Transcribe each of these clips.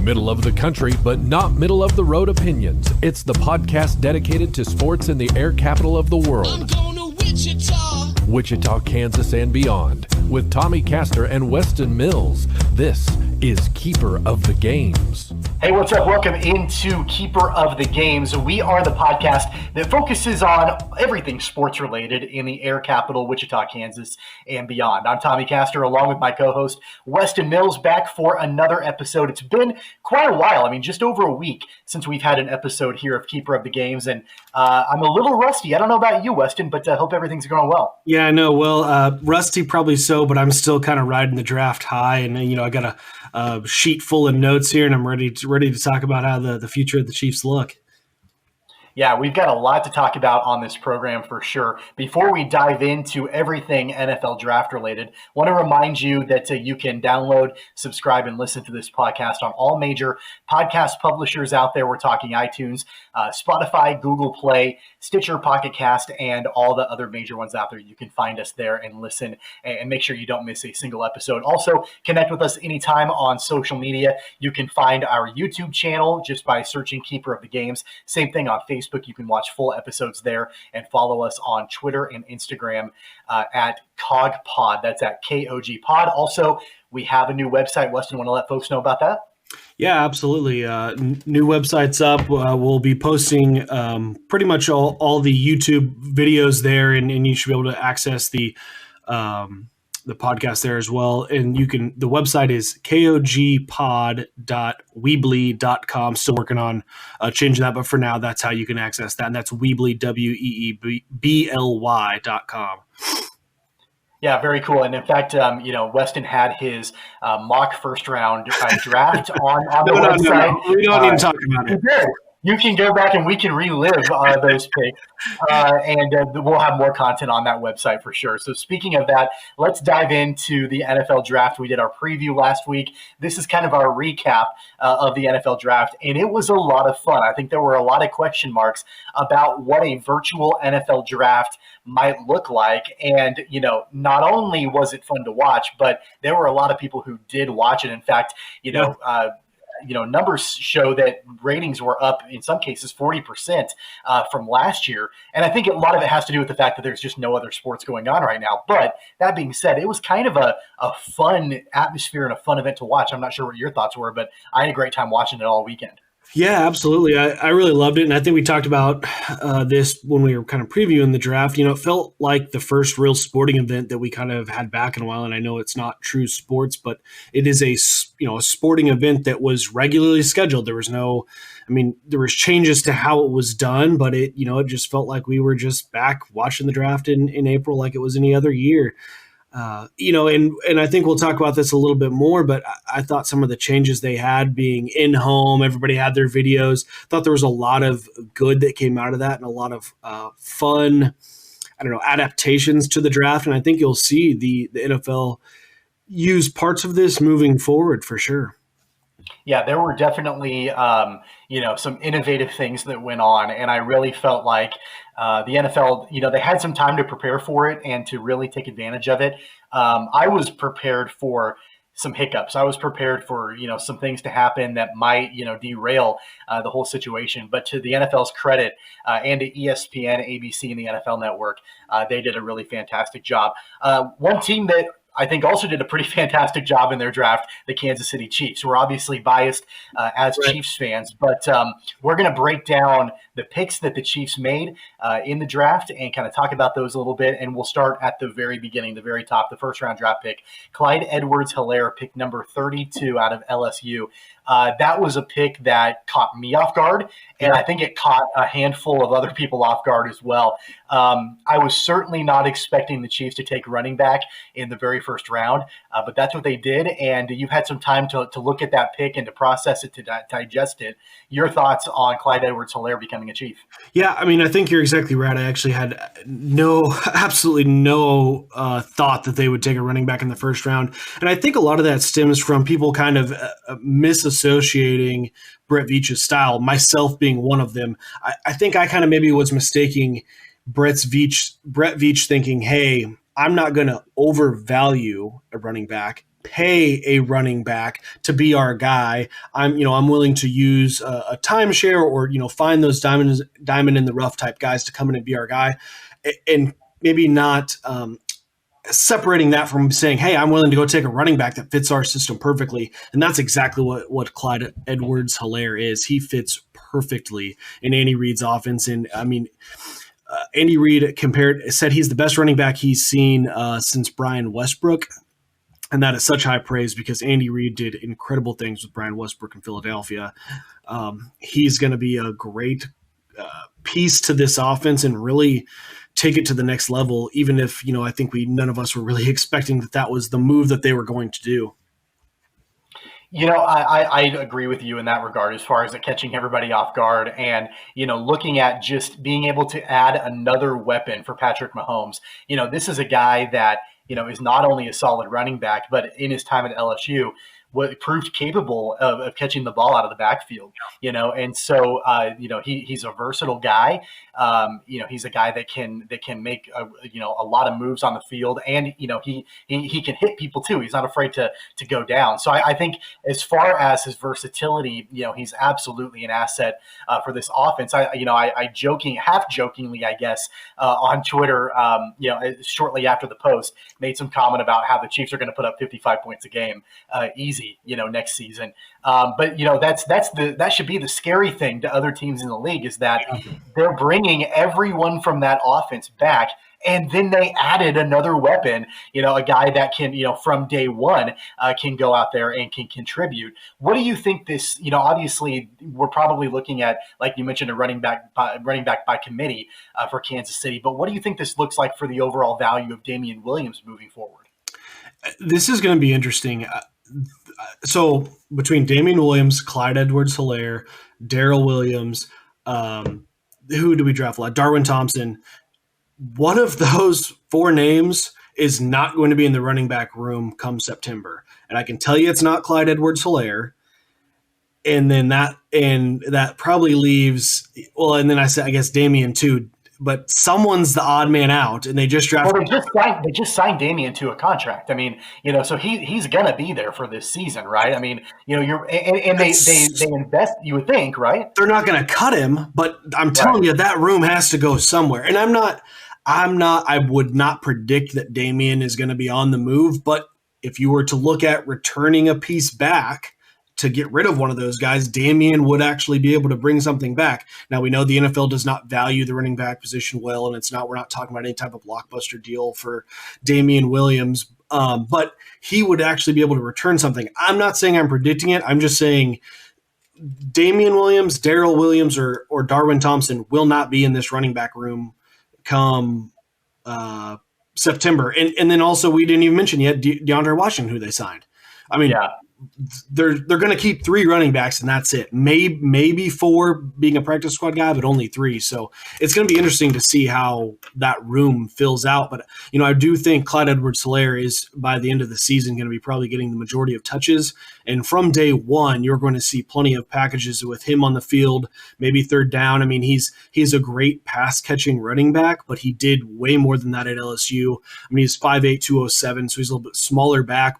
Middle of the country, but not middle of the road opinions. It's the podcast dedicated to sports in the air capital of the world. I'm going to Wichita. Wichita, Kansas, and beyond. With Tommy Castor and Weston Mills, this is Keeper of the Games. Hey, what's up? Welcome into Keeper of the Games. We are the podcast that focuses on everything sports related in the air capital, Wichita, Kansas, and beyond. I'm Tommy Castor, along with my co-host, Weston Mills, back for another episode. It's been quite a while. I mean, just over a week since we've had an episode here of Keeper of the Games, and I'm a little rusty. I don't know about you, Weston, but I hope everything's going well. Yeah, I know. Well, rusty probably so, but I'm still kind of riding the draft high, and I got a sheet full of notes here, and I'm ready to talk about how the future of the Chiefs look. Yeah, we've got a lot to talk about on this program for sure. Before we dive into everything NFL draft related, I want to remind you that you can download, subscribe, and listen to this podcast on all major podcast publishers out there. We're talking iTunes, Spotify, Google Play, Stitcher, Pocket Cast, and all the other major ones out there. You can find us there and listen and make sure you don't miss a single episode. Also, connect with us anytime on social media. You can find our YouTube channel just by searching Keeper of the Games. Same thing on Facebook. You can watch full episodes there and follow us on Twitter and Instagram at COGPod. That's at KOG Pod. Also, we have a new website. Weston, want to let folks know about that? Yeah, absolutely. New website's up. We'll be posting pretty much all the YouTube videos there, and you should be able to access the podcast there as well. And the website is kogpod.weebly.com. Still working on changing that, but for now, that's how you can access that. And that's Weebly, WEEBLY.com. Yeah, very cool. And in fact, Weston had his mock first round draft on the website. No. We don't even talk about it. You can go back and we can relive those picks, and we'll have more content on that website for sure. So speaking of that, let's dive into the NFL draft. We did our preview last week. This is kind of our recap of the NFL draft, and it was a lot of fun. I think there were a lot of question marks about what a virtual NFL draft might look like. And, not only was it fun to watch, but there were a lot of people who did watch it. In fact, numbers show that ratings were up in some cases 40% from last year. And I think a lot of it has to do with the fact that there's just no other sports going on right now. But that being said, it was kind of a fun atmosphere and a fun event to watch. I'm not sure what your thoughts were, but I had a great time watching it all weekend. Yeah, absolutely. I really loved it. And I think we talked about this when we were kind of previewing the draft. It felt like the first real sporting event that we kind of had back in a while. And I know it's not true sports, but it is a sporting event that was regularly scheduled. There was there was changes to how it was done, but it just felt like we were just back watching the draft in April like it was any other year. And I think we'll talk about this a little bit more, but I thought some of the changes they had being in home, everybody had their videos. Thought there was a lot of good that came out of that and a lot of fun, adaptations to the draft. And I think you'll see the NFL use parts of this moving forward for sure. Yeah, there were definitely, some innovative things that went on. And I really felt like the NFL, they had some time to prepare for it and to really take advantage of it. I was prepared for some hiccups. I was prepared for, some things to happen that might, derail the whole situation. But to the NFL's credit and to ESPN, ABC, and the NFL Network, they did a really fantastic job. One team that I think also did a pretty fantastic job in their draft, the Kansas City Chiefs. We're obviously biased as Chiefs fans, but we're going to break down the picks that the Chiefs made in the draft and kind of talk about those a little bit. And we'll start at the very beginning, the very top, the first round draft pick. Clyde Edwards-Hellaire, pick number 32 out of LSU. That was a pick that caught me off guard, and I think it caught a handful of other people off guard as well. I was certainly not expecting the Chiefs to take running back in the very first round, but that's what they did, and you've had some time to look at that pick and to process it, to digest it. Your thoughts on Clyde Edwards-Hellaire becoming a Chief? Yeah, I think you're exactly right. I actually had absolutely no thought that they would take a running back in the first round, and I think a lot of that stems from people kind of misassociating Brett Veach's style, myself being one of them. I think I kind of maybe was mistaking Brett Veach thinking, hey, I'm not going to overvalue a running back pay a running back to be our guy. I'm willing to use a timeshare or, find those diamond in the rough type guys to come in and be our guy, and maybe not separating that from saying, hey, I'm willing to go take a running back that fits our system perfectly. And that's exactly what Clyde Edwards-Hellaire is. He fits perfectly in Andy Reid's offense. And Andy Reid said he's the best running back he's seen since Brian Westbrook. And that is such high praise because Andy Reid did incredible things with Brian Westbrook in Philadelphia. He's going to be a great piece to this offense and really take it to the next level, even if, I think none of us were really expecting that was the move that they were going to do. I agree with you in that regard as far as catching everybody off guard and, looking at just being able to add another weapon for Patrick Mahomes. This is a guy that, is not only a solid running back, but in his time at LSU, proved capable of catching the ball out of the backfield, and so he's a versatile guy. He's a guy that can make a lot of moves on the field, and he can hit people too. He's not afraid to go down. So I think as far as his versatility, he's absolutely an asset for this offense. I half jokingly, I guess, on Twitter, shortly after the post, made some comment about how the Chiefs are going to put up 55 points a game, easy. Next season. But that should be the scary thing to other teams in the league is that they're bringing everyone from that offense back. And then they added another weapon, a guy that can, from day one, can go out there and can contribute. What do you think this, obviously we're probably looking at, like you mentioned, a running back by committee for Kansas City. But what do you think this looks like for the overall value of Damian Williams moving forward? This is going to be interesting. So between Damian Williams, Clyde Edwards-Hellaire, Darrell Williams, who do we draft? Darwin Thompson. One of those four names is not going to be in the running back room come September. And I can tell you it's not Clyde Edwards-Helaire. And then that probably leaves, and then I guess Damian too. But someone's the odd man out, and they just drafted. Well, they just signed Damian to a contract. I mean, so he's gonna be there for this season, right? I mean, they invest. You would think, right? They're not gonna cut him, but I'm telling you that room has to go somewhere. And I would not predict that Damian is going to be on the move. But if you were to look at returning a piece back to get rid of one of those guys, Damian would actually be able to bring something back. Now, we know the NFL does not value the running back position well, and we're not talking about any type of blockbuster deal for Damian Williams, but he would actually be able to return something. I'm not saying I'm predicting it. I'm just saying Damian Williams, Darrell Williams, or Darwin Thompson will not be in this running back room come September. And then also, we didn't even mention yet DeAndre Washington, who they signed. I mean, yeah. They're going to keep three running backs, and that's it. Maybe four being a practice squad guy, but only three. So it's going to be interesting to see how that room fills out. But, I do think Clyde Edwards-Helaire is, by the end of the season, going to be probably getting the majority of touches. And from day one, you're going to see plenty of packages with him on the field, maybe third down. I mean, he's a great pass-catching running back, but he did way more than that at LSU. I mean, he's 5'8", 207, so he's a little bit smaller back,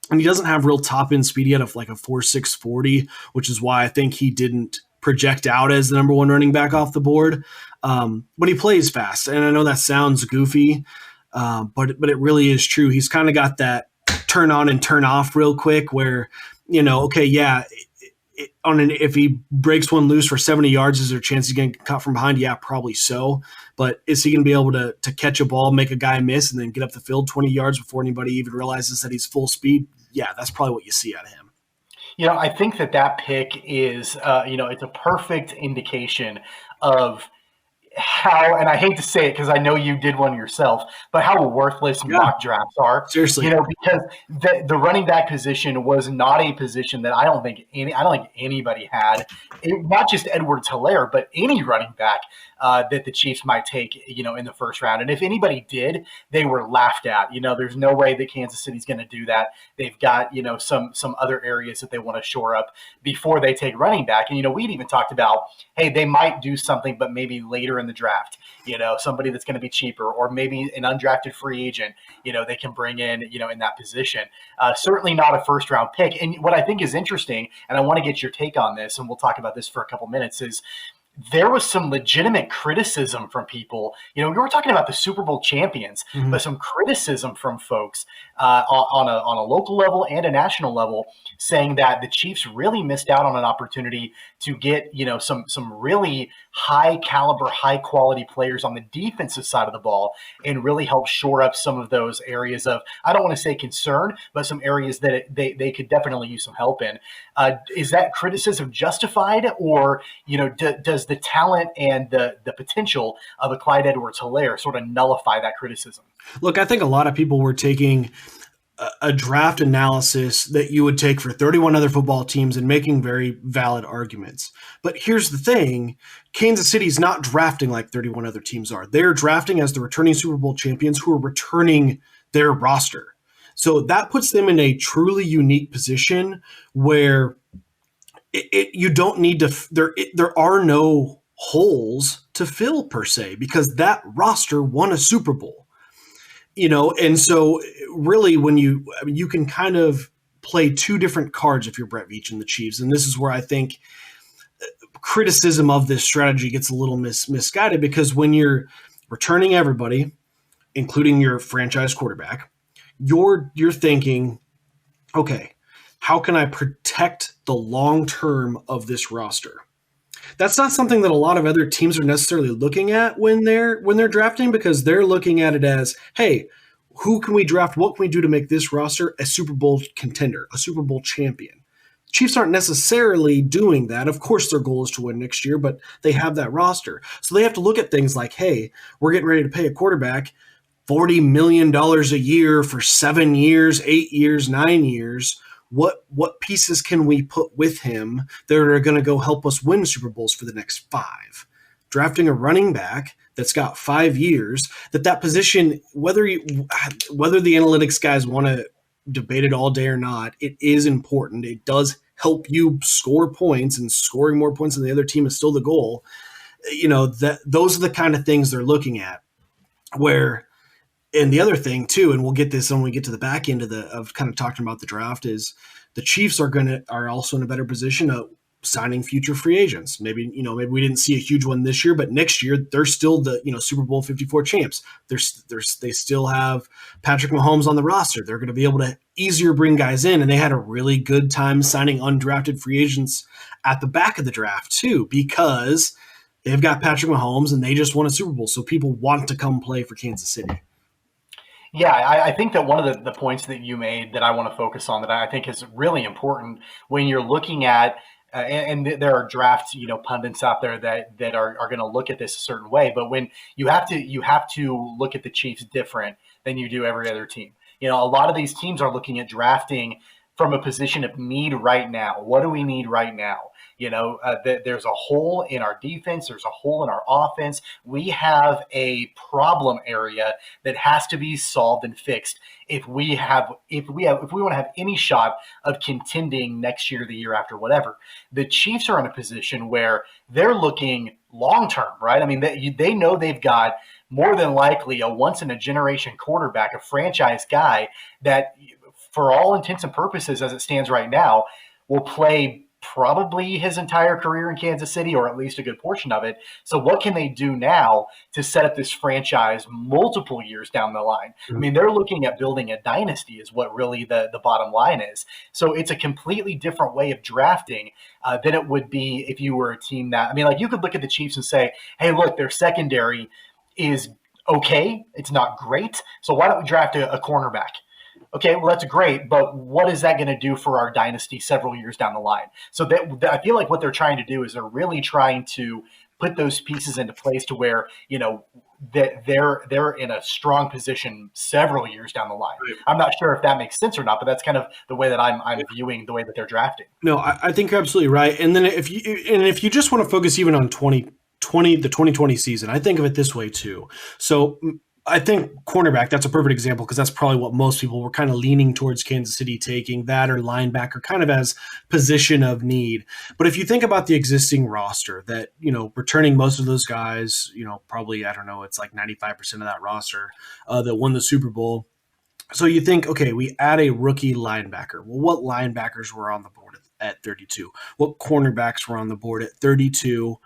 and he doesn't have real top-end speed yet of like a 4.6 40, which is why I think he didn't project out as the number one running back off the board. But he plays fast, and I know that sounds goofy, but it really is true. He's kind of got that turn on and turn off real quick where, if he breaks one loose for 70 yards, is there a chance he's going to cut from behind? Yeah, probably so. But is he going to be able to catch a ball, make a guy miss, and then get up the field 20 yards before anybody even realizes that he's full speed? Yeah, that's probably what you see out of him. I think that pick is, it's a perfect indication of how, and I hate to say it because I know you did one yourself, but how worthless mock drafts are. Seriously, because the running back position was not a position that I don't think anybody had. Not just Edwards-Helaire, but any running back that the Chiefs might take, in the first round. And if anybody did, they were laughed at. There's no way that Kansas City's going to do that. They've got, some other areas that they want to shore up before they take running back. And, we'd even talked about, hey, they might do something, but maybe later in in the draft, somebody that's going to be cheaper, or maybe an undrafted free agent, they can bring in, in that position. Certainly not a first round pick. And what I think is interesting, and I want to get your take on this, and we'll talk about this for a couple minutes, is there was some legitimate criticism from people. We were talking about the Super Bowl champions, but some criticism from folks on a local level and a national level, saying that the Chiefs really missed out on an opportunity to get, some really high caliber, high quality players on the defensive side of the ball, and really help shore up some of those areas of, I don't want to say concern, but some areas that they could definitely use some help in. Is that criticism justified, or, does the talent and the potential of a Clyde Edwards-Hellaire sort of nullify that criticism? Look, I think a lot of people were taking a draft analysis that you would take for 31 other football teams and making very valid arguments. But here's the thing, Kansas City's not drafting like 31 other teams are. They're drafting as the returning Super Bowl champions who are returning their roster. So that puts them in a truly unique position where you don't need to, there are no holes to fill per se, because that roster won a Super Bowl. And so really when you can kind of play two different cards if you're Brett Veach and the Chiefs. And this is where I think criticism of this strategy gets a little misguided, because when you're returning everybody, including your franchise quarterback, you're thinking, okay, how can I protect the long term of this roster? That's not something that a lot of other teams are necessarily looking at when they're drafting, because they're looking at it as, hey, who can we draft? What can we do to make this roster a Super Bowl contender, a Super Bowl champion? Chiefs aren't necessarily doing that. Of course, their goal is to win next year, but they have that roster. So they have to look at things like, hey, we're getting ready to pay a quarterback $40 million a year for 7 years, 8 years, 9 years. What pieces can we put with him that are going to go help us win Super Bowls for the next 5? Drafting a running back that's got 5 years, that position, whether the analytics guys want to debate it all day or not, it is important. It does help you score points, and scoring more points than the other team is still the goal. Those are the kind of things they're looking at. And the other thing too, and we'll get this when we get to the back end of kind of talking about the draft, is the Chiefs are also in a better position of signing future free agents. Maybe we didn't see a huge one this year, but next year they're still the Super Bowl 54 champs. They still have Patrick Mahomes on the roster. They're going to be able to easier bring guys in, and they had a really good time signing undrafted free agents at the back of the draft too, because they've got Patrick Mahomes and they just won a Super Bowl, so people want to come play for Kansas City. Yeah, I think that one of the points that you made that I want to focus on, that I think is really important when you're looking at, and there are draft pundits out there that are going to look at this a certain way, but when you have to look at the Chiefs different than you do every other team. A lot of these teams are looking at drafting from a position of need right now. What do we need right now? There's a hole in our defense. There's a hole in our offense. We have a problem area that has to be solved and fixed if we want to have any shot of contending next year, the year after, whatever. The Chiefs are in a position where they're looking long term, right? I mean, they know they've got more than likely a once in a generation quarterback, a franchise guy that, for all intents and purposes, as it stands right now, will play probably his entire career in Kansas City, or at least a good portion of it. So what can they do now to set up this franchise multiple years down the line? I mean, they're looking at building a dynasty is what really the bottom line is. So it's a completely different way of drafting than it would be if you were a team that, I mean, like, you could look at the Chiefs and say, hey, look, their secondary is okay. It's not great. So why don't we draft a cornerback? Okay, well, that's great, but what is that going to do for our dynasty several years down the line? So I feel like what they're trying to do is they're really trying to put those pieces into place to where, that they're in a strong position several years down the line. I'm not sure if that makes sense or not, but that's kind of the way that I'm viewing the way that they're drafting. No, I think you're absolutely right. And then if you just want to focus even on the 2020 season, I think of it this way too. So I think cornerback, that's a perfect example because that's probably what most people were kind of leaning towards Kansas City taking, that or linebacker kind of as position of need. But if you think about the existing roster that, returning most of those guys, probably, I don't know, it's like 95% of that roster that won the Super Bowl. So you think, okay, we add a rookie linebacker. Well, what linebackers were on the board at 32? What cornerbacks were on the board at 32?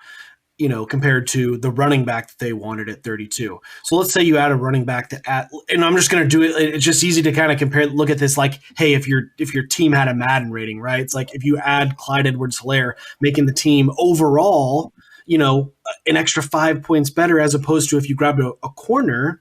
Compared to the running back that they wanted at 32. So let's say you add a running back and I'm just going to do it. It's just easy to kind of look at this like, hey, if your team had a Madden rating, right? It's like if you add Clyde Edwards-Hellaire, making the team overall, an extra 5 points better, as opposed to if you grabbed a corner,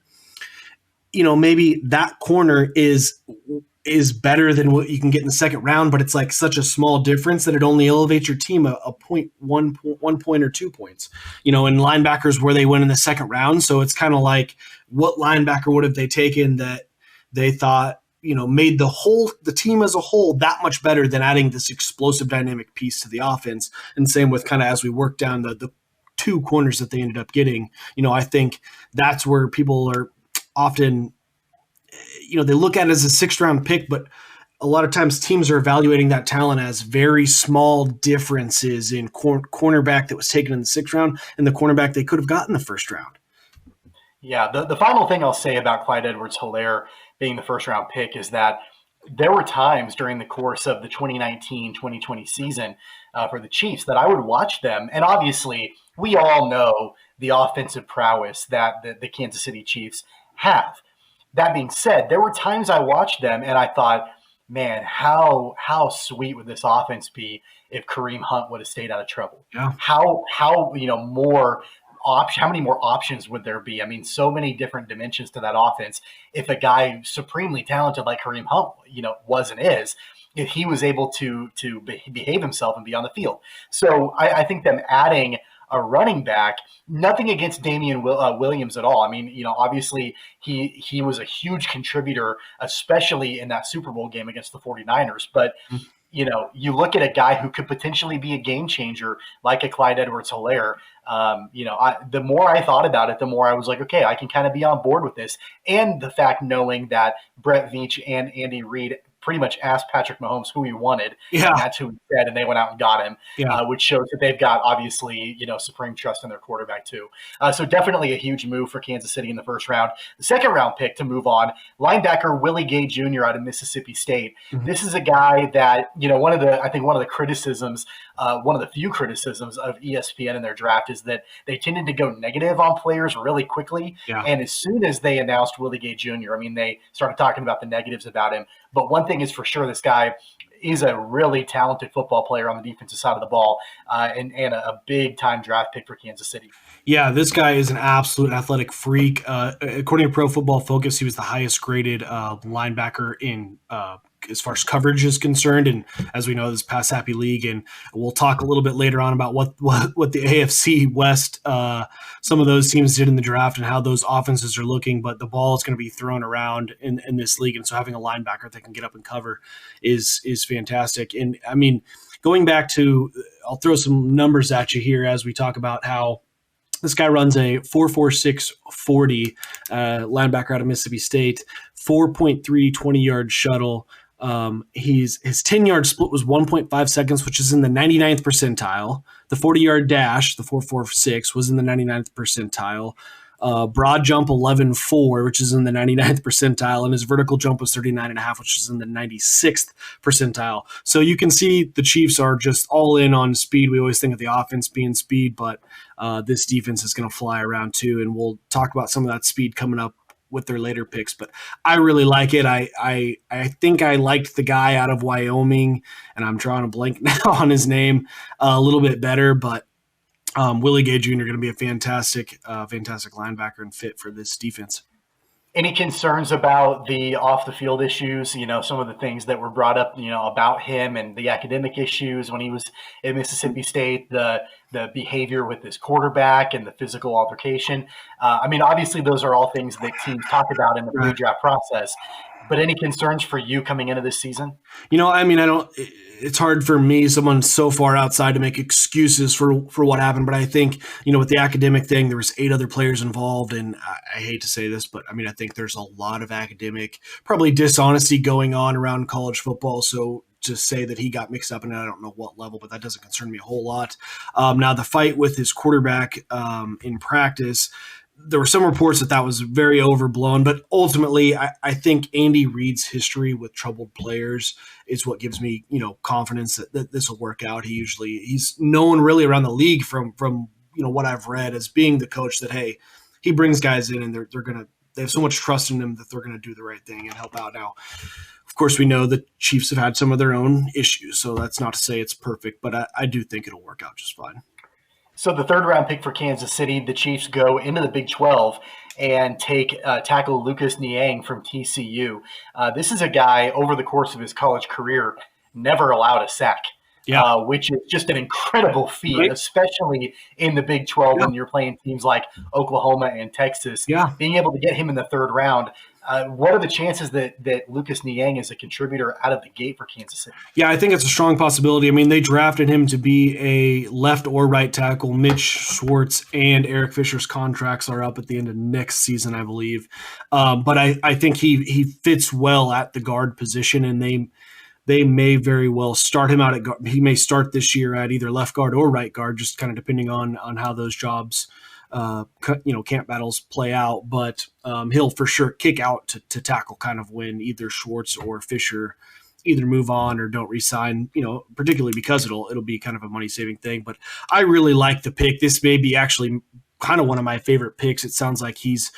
maybe that corner is better than what you can get in the second round, but it's like such a small difference that it only elevates your team a point, 1 point or 2 points, in linebackers where they went in the second round. So it's kind of like, what linebacker would have they taken that they thought, made the team as a whole that much better than adding this explosive dynamic piece to the offense. And same with kind of as we work down the two corners that they ended up getting, I think that's where people are often, they look at it as a 6th round pick, but a lot of times teams are evaluating that talent as very small differences in cornerback that was taken in the 6th round and the cornerback they could have gotten the 1st round. Yeah, the final thing I'll say about Clyde Edwards-Hellaire being the 1st round pick is that there were times during the course of the 2019-2020 season for the Chiefs that I would watch them. And obviously, we all know the offensive prowess that the Kansas City Chiefs have. That being said, there were times I watched them and I thought, man, how sweet would this offense be if Kareem Hunt would have stayed out of trouble? Yeah. How many more options would there be? I mean, so many different dimensions to that offense. If a guy supremely talented like Kareem Hunt, was and is, if he was able to behave himself and be on the field. So I think them adding a running back, nothing against Damian Williams at all. I mean, obviously he was a huge contributor, especially in that Super Bowl game against the 49ers. But, you look at a guy who could potentially be a game changer like a Clyde Edwards-Hellaire. The more I thought about it, the more I was like, okay, I can kind of be on board with this. And the fact knowing that Brett Veach and Andy Reid pretty much asked Patrick Mahomes who he wanted. Yeah. And that's who he said, and they went out and got him, yeah. Which shows that they've got, obviously, supreme trust in their quarterback too. So definitely a huge move for Kansas City in the 1st round. The 2nd round pick to move on, linebacker Willie Gay Jr. out of Mississippi State. Mm-hmm. This is a guy that, one of the criticisms, one of the few criticisms of ESPN in their draft is that they tended to go negative on players really quickly. Yeah. And as soon as they announced Willie Gay Jr., they started talking about the negatives about him. But one thing is for sure, this guy is a really talented football player on the defensive side of the ball, and a big-time draft pick for Kansas City. Yeah, this guy is an absolute athletic freak. According to Pro Football Focus, he was the highest-graded linebacker in as far as coverage is concerned, and as we know, this pass happy league. And we'll talk a little bit later on about what the AFC West, some of those teams did in the draft and how those offenses are looking. But the ball is going to be thrown around in this league, and so having a linebacker that can get up and cover is fantastic. And going back to, I'll throw some numbers at you here as we talk about how this guy runs a 4.46 40 linebacker out of Mississippi State, 4.3 20-yard shuttle. His 10-yard split was 1.5 seconds, which is in the 99th percentile. The 40-yard dash, the 4.46, was in the 99th percentile. Broad jump 11.4, which is in the 99th percentile, and his vertical jump was 39.5, which is in the 96th percentile. So you can see the Chiefs are just all in on speed. We always think of the offense being speed, but this defense is going to fly around too, and we'll talk about some of that speed coming up with their later picks. But I really like it. I think I liked the guy out of Wyoming, and I'm drawing a blank now on his name, a little bit better, but Willie Gay Jr. going to be a fantastic linebacker and fit for this defense. Any concerns about the off the field issues? Some of the things that were brought up, about him and the academic issues when he was at Mississippi State, the behavior with his quarterback and the physical altercation. Obviously those are all things that teams talk about in the pre-draft process. But any concerns for you coming into this season? It's hard for me, someone so far outside, to make excuses for what happened. But I think, with the academic thing, there was 8 other players involved. And I hate to say this, but I think there's a lot of academic, probably dishonesty going on around college football. So to say that he got mixed up in it, I don't know what level, but that doesn't concern me a whole lot. Now, the fight with his quarterback in practice, there were some reports that was very overblown, but ultimately I think Andy Reid's history with troubled players is what gives me, confidence that this will work out. He's known really around the league from what I've read as being the coach that, hey, he brings guys in and they have so much trust in him that they're going to do the right thing and help out. Now, of course, we know the Chiefs have had some of their own issues, so that's not to say it's perfect, but I do think it'll work out just fine. So the 3rd round pick for Kansas City, the Chiefs go into the Big 12 and take tackle Lucas Niang from TCU. This is a guy over the course of his college career never allowed a sack, which is just an incredible feat, right? Especially in the Big 12 when you're playing teams like Oklahoma and Texas. Yeah. Being able to get him in the 3rd round. What are the chances that Lucas Niang is a contributor out of the gate for Kansas City? Yeah, I think it's a strong possibility. They drafted him to be a left or right tackle. Mitch Schwartz and Eric Fisher's contracts are up at the end of next season, I believe. But I think he fits well at the guard position, and they may very well start him out at guard. He may start this year at either left guard or right guard, just kind of depending on how those jobs camp battles play out, but he'll for sure kick out to tackle kind of when either Schwartz or Fisher either move on or don't re-sign, particularly because it'll be kind of a money-saving thing. But I really like the pick. This may be actually kind of one of my favorite picks. It sounds like he's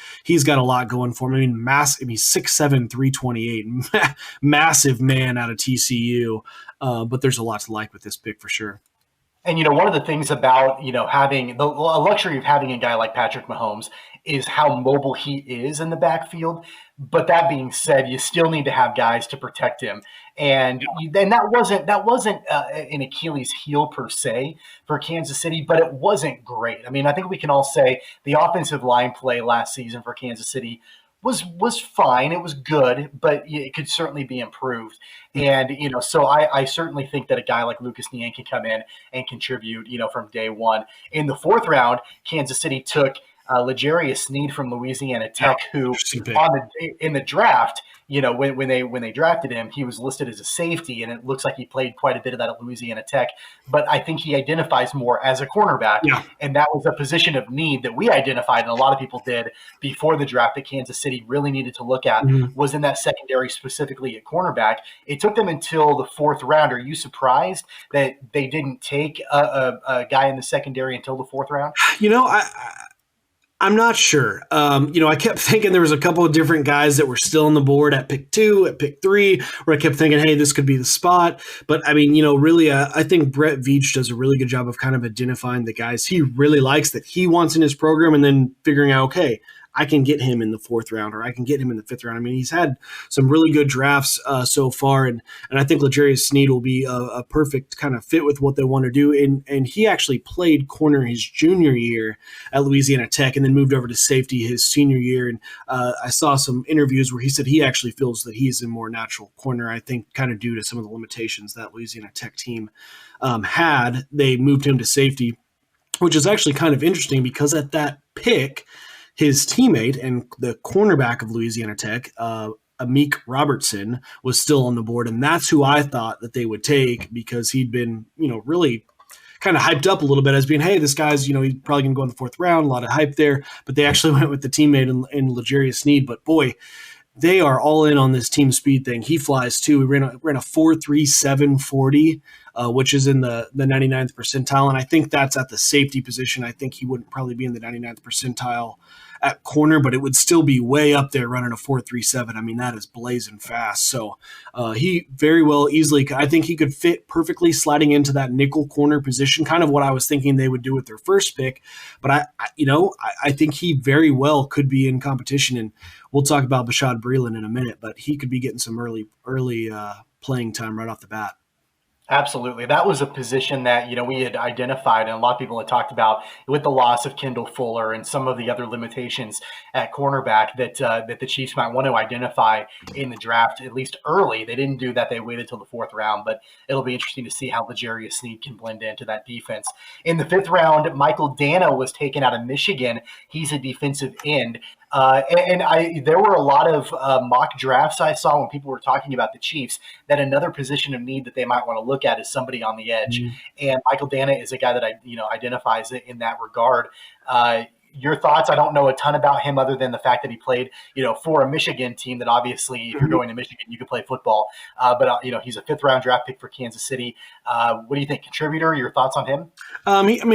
got a lot going for him. He's 6'7", 328, massive man out of TCU. But there's a lot to like with this pick for sure. And, one of the things about, having the luxury of having a guy like Patrick Mahomes is how mobile he is in the backfield. But that being said, you still need to have guys to protect him. And then that wasn't an Achilles heel per se for Kansas City, but it wasn't great. I think we can all say the offensive line play last season for Kansas City was fine. It was good, but it could certainly be improved. And, so I certainly think that a guy like Lucas Niang can come in and contribute, from day one. In the 4th round, Kansas City took L'Jarius Sneed from Louisiana Tech, who in the draft, when they drafted him, he was listed as a safety, and it looks like he played quite a bit of that at Louisiana Tech. But I think he identifies more as a cornerback, and that was a position of need that we identified, and a lot of people did before the draft that Kansas City really needed to look at, was in that secondary, specifically at cornerback. It took them until the 4th round. Are you surprised that they didn't take a guy in the secondary until the 4th round? I'm not sure. I kept thinking there was a couple of different guys that were still on the board at pick 2, at pick 3, where I kept thinking, hey, this could be the spot. But really, I think Brett Veach does a really good job of kind of identifying the guys he really likes that he wants in his program, and then figuring out, okay, I can get him in the 4th round, or I can get him in the 5th round. He's had some really good drafts so far, and I think L'Jarius Sneed will be a perfect kind of fit with what they want to do. And he actually played corner his junior year at Louisiana Tech, and then moved over to safety his senior year. And I saw some interviews where he said he actually feels that he's a more natural corner. I think kind of due to some of the limitations that Louisiana Tech team had, they moved him to safety, which is actually kind of interesting because at that pick, his teammate and the cornerback of Louisiana Tech, Amik Robertson, was still on the board, and that's who I thought that they would take because he'd been, really kind of hyped up a little bit as being, hey, this guy's, he's probably going to go in the 4th round, a lot of hype there, but they actually went with the teammate in L'Jarius Sneed. But boy, they are all in on this team speed thing. He flies too. He ran a 4.37 40, which is in the 99th percentile, and I think that's at the safety position. I think he wouldn't probably be in the 99th percentile at corner, but it would still be way up there running a 4.37. That is blazing fast. So he very well easily, I think he could fit perfectly sliding into that nickel corner position, kind of what I was thinking they would do with their first pick. But I think he very well could be in competition, and we'll talk about Bashaud Breeland in a minute, but he could be getting some early playing time right off the bat. Absolutely. That was a position that, we had identified and a lot of people had talked about with the loss of Kendall Fuller and some of the other limitations at cornerback that the Chiefs might want to identify in the draft, at least early. They didn't do that. They waited till the fourth round, but it'll be interesting to see how L'Jarius Sneed can blend into that defense. In the fifth round, Michael Dana was taken out of Michigan. He's a defensive end. There were a lot of mock drafts I saw when people were talking about the Chiefs that another position of need that they might want to look at is somebody on the edge. Mm-hmm. And Michael Dana is a guy that identifies it in that regard. Your thoughts? I don't know a ton about him other than the fact that he played, for a Michigan team that obviously if you're going to Michigan, you can play football. But he's a fifth round draft pick for Kansas City. What do you think? Contributor, your thoughts on him?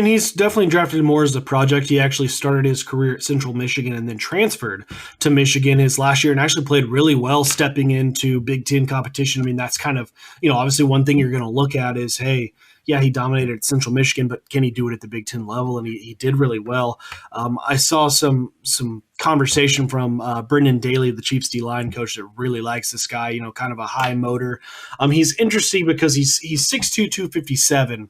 He's definitely drafted more as a project. He actually started his career at Central Michigan and then transferred to Michigan his last year and actually played really well stepping into Big Ten competition. That's kind of, obviously one thing you're going to look at is, hey, yeah, he dominated at Central Michigan, but can he do it at the Big Ten level? And he did really well. I saw some conversation from Brendan Daly, the Chiefs D-line coach, that really likes this guy, kind of a high motor. He's interesting because he's 6'2", 257.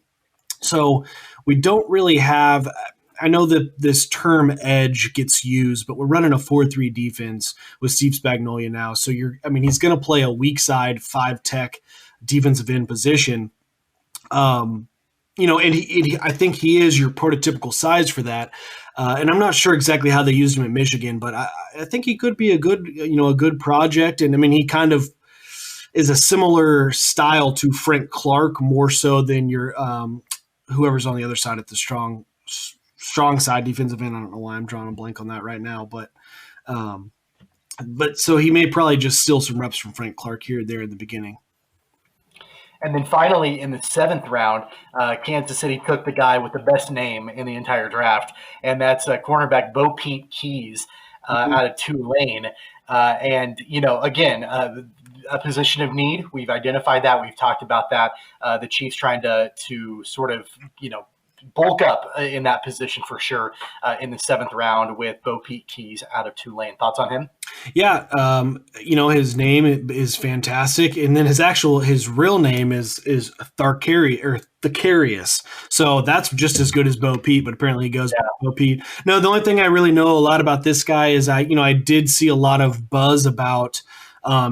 So we don't really have – I know that this term edge gets used, but we're running a 4-3 defense with Steve Spagnuolo now. So he's going to play a weak side 5-tech defensive end position. And I think he is your prototypical size for that. And I'm not sure exactly how they used him at Michigan, but I think he could be a good project. And he kind of is a similar style to Frank Clark, more so than your whoever's on the other side at the strong side defensive end. I don't know why I'm drawing a blank on that right now, but so he may probably just steal some reps from Frank Clark here or there in the beginning. And then finally, in the seventh round, Kansas City took the guy with the best name in the entire draft, and that's cornerback Bo Pete Keys out of Tulane. Again, a position of need. We've identified that. We've talked about that. The Chiefs trying to sort of, bulk up in that position for sure in the seventh round with Bo Pete Keys out of Tulane. Thoughts on him? Yeah, his name is fantastic, and then his real name is Thacarius. So that's just as good as Bo Pete, but apparently he goes by Bo Pete. No, the only thing I really know a lot about this guy is I did see a lot of buzz about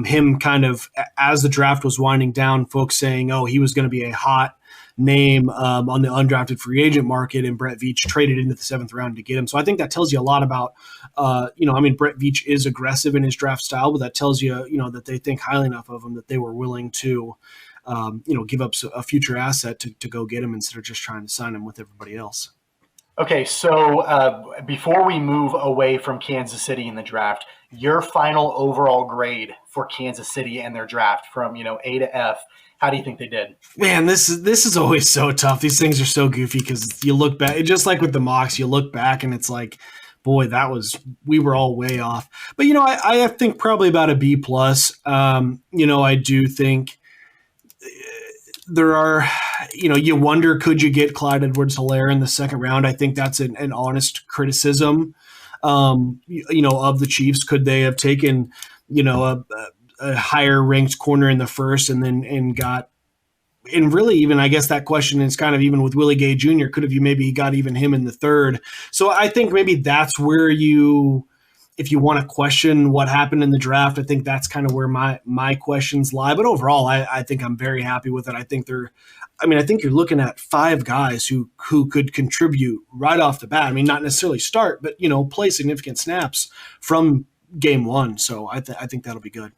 him kind of as the draft was winding down, folks saying, oh, he was going to be a hot name on the undrafted free agent market, and Brett Veach traded into the seventh round to get him. So I think that tells you a lot about, Brett Veach is aggressive in his draft style, but that tells you, that they think highly enough of him that they were willing to, give up a future asset to go get him instead of just trying to sign him with everybody else. Okay, so before we move away from Kansas City in the draft, your final overall grade for Kansas City and their draft from, A to F, how do you think they did? Man, this is always so tough. These things are so goofy because you look back, just like with the mocks, you look back and it's like, boy, we were all way off. But, I think probably about a B+. I do think there are, you wonder, could you get Clyde Edwards-Hellaire in the second round? I think that's an honest criticism, of the Chiefs. Could they have taken, a higher ranked corner in the first and really even, I guess that question is kind of even with Willie Gay Jr., could have you maybe got even him in the third? So I think maybe that's where if you want to question what happened in the draft, I think that's kind of where my questions lie. But overall, I think I'm very happy with it. I think you're looking at 5 guys who could contribute right off the bat. Not necessarily start, but, play significant snaps from game one. So I think that'll be good.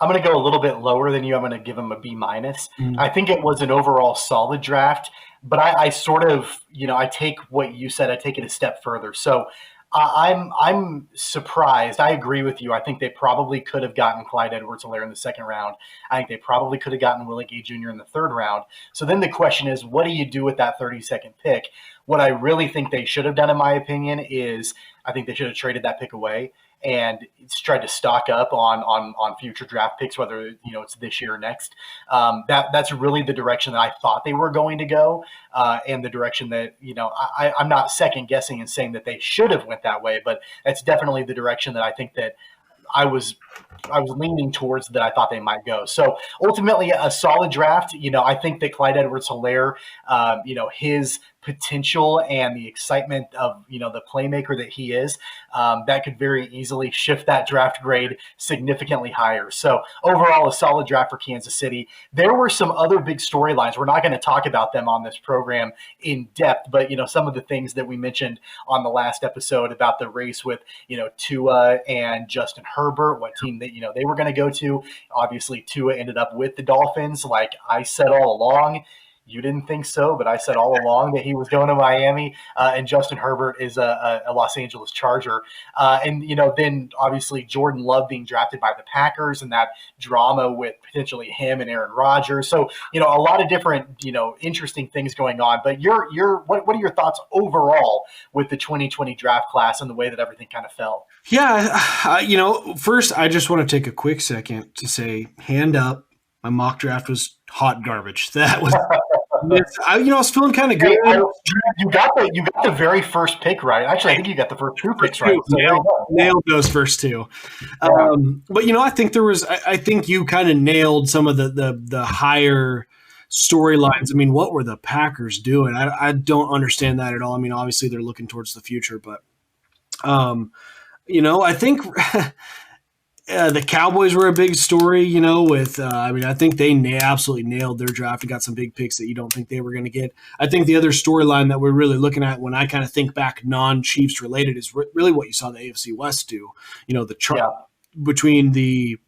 I'm going to go a little bit lower than you. I'm going to give him a B-. Mm-hmm. I think it was an overall solid draft, but I sort of, I take what you said, I take it a step further. So I'm surprised. I agree with you. I think they probably could have gotten Clyde Edwards-Hellaire in the second round. I think they probably could have gotten Willie Gay Jr. in the third round. So then the question is, what do you do with that 32nd pick? What I really think they should have done, in my opinion, is I think they should have traded that pick away and tried to stock up on future draft picks, whether it's this year or next. That's really the direction that I thought they were going to go, and the direction that I'm not second guessing and saying that they should have went that way, but that's definitely the direction that I think that I was leaning towards that I thought they might go. So ultimately, a solid draft. I think that Clyde Edwards-Hellaire, his potential and the excitement of the playmaker that he is, that could very easily shift that draft grade significantly higher. So overall, a solid draft for Kansas City. There were some other big storylines. We're not going to talk about them on this program in depth, but some of the things that we mentioned on the last episode about the race with Tua and Justin Herbert, what team that they were going to go to. Obviously, Tua ended up with the Dolphins. Like I said all along, you didn't think so, but I said all along that he was going to Miami, and Justin Herbert is a Los Angeles Charger. Then obviously Jordan Love being drafted by the Packers and that drama with potentially him and Aaron Rodgers. So, a lot of different, interesting things going on. But what are your thoughts overall with the 2020 draft class and the way that everything kind of fell? Yeah, first I just want to take a quick second to say, hand up, my mock draft was hot garbage. That was, I was feeling kind of good. Hey, you got the very first pick right. Actually, I think you got the first two picks right. So nailed those first two. Yeah. But I think I think you kind of nailed some of the higher storylines. I mean, what were the Packers doing? I don't understand that at all. I mean, obviously they're looking towards the future, but I think the Cowboys were a big story, with I think they absolutely nailed their draft and got some big picks that you don't think they were going to get. I think the other storyline that we're really looking at when I kind of think back non-Chiefs related is really what you saw the AFC West do. The chart between the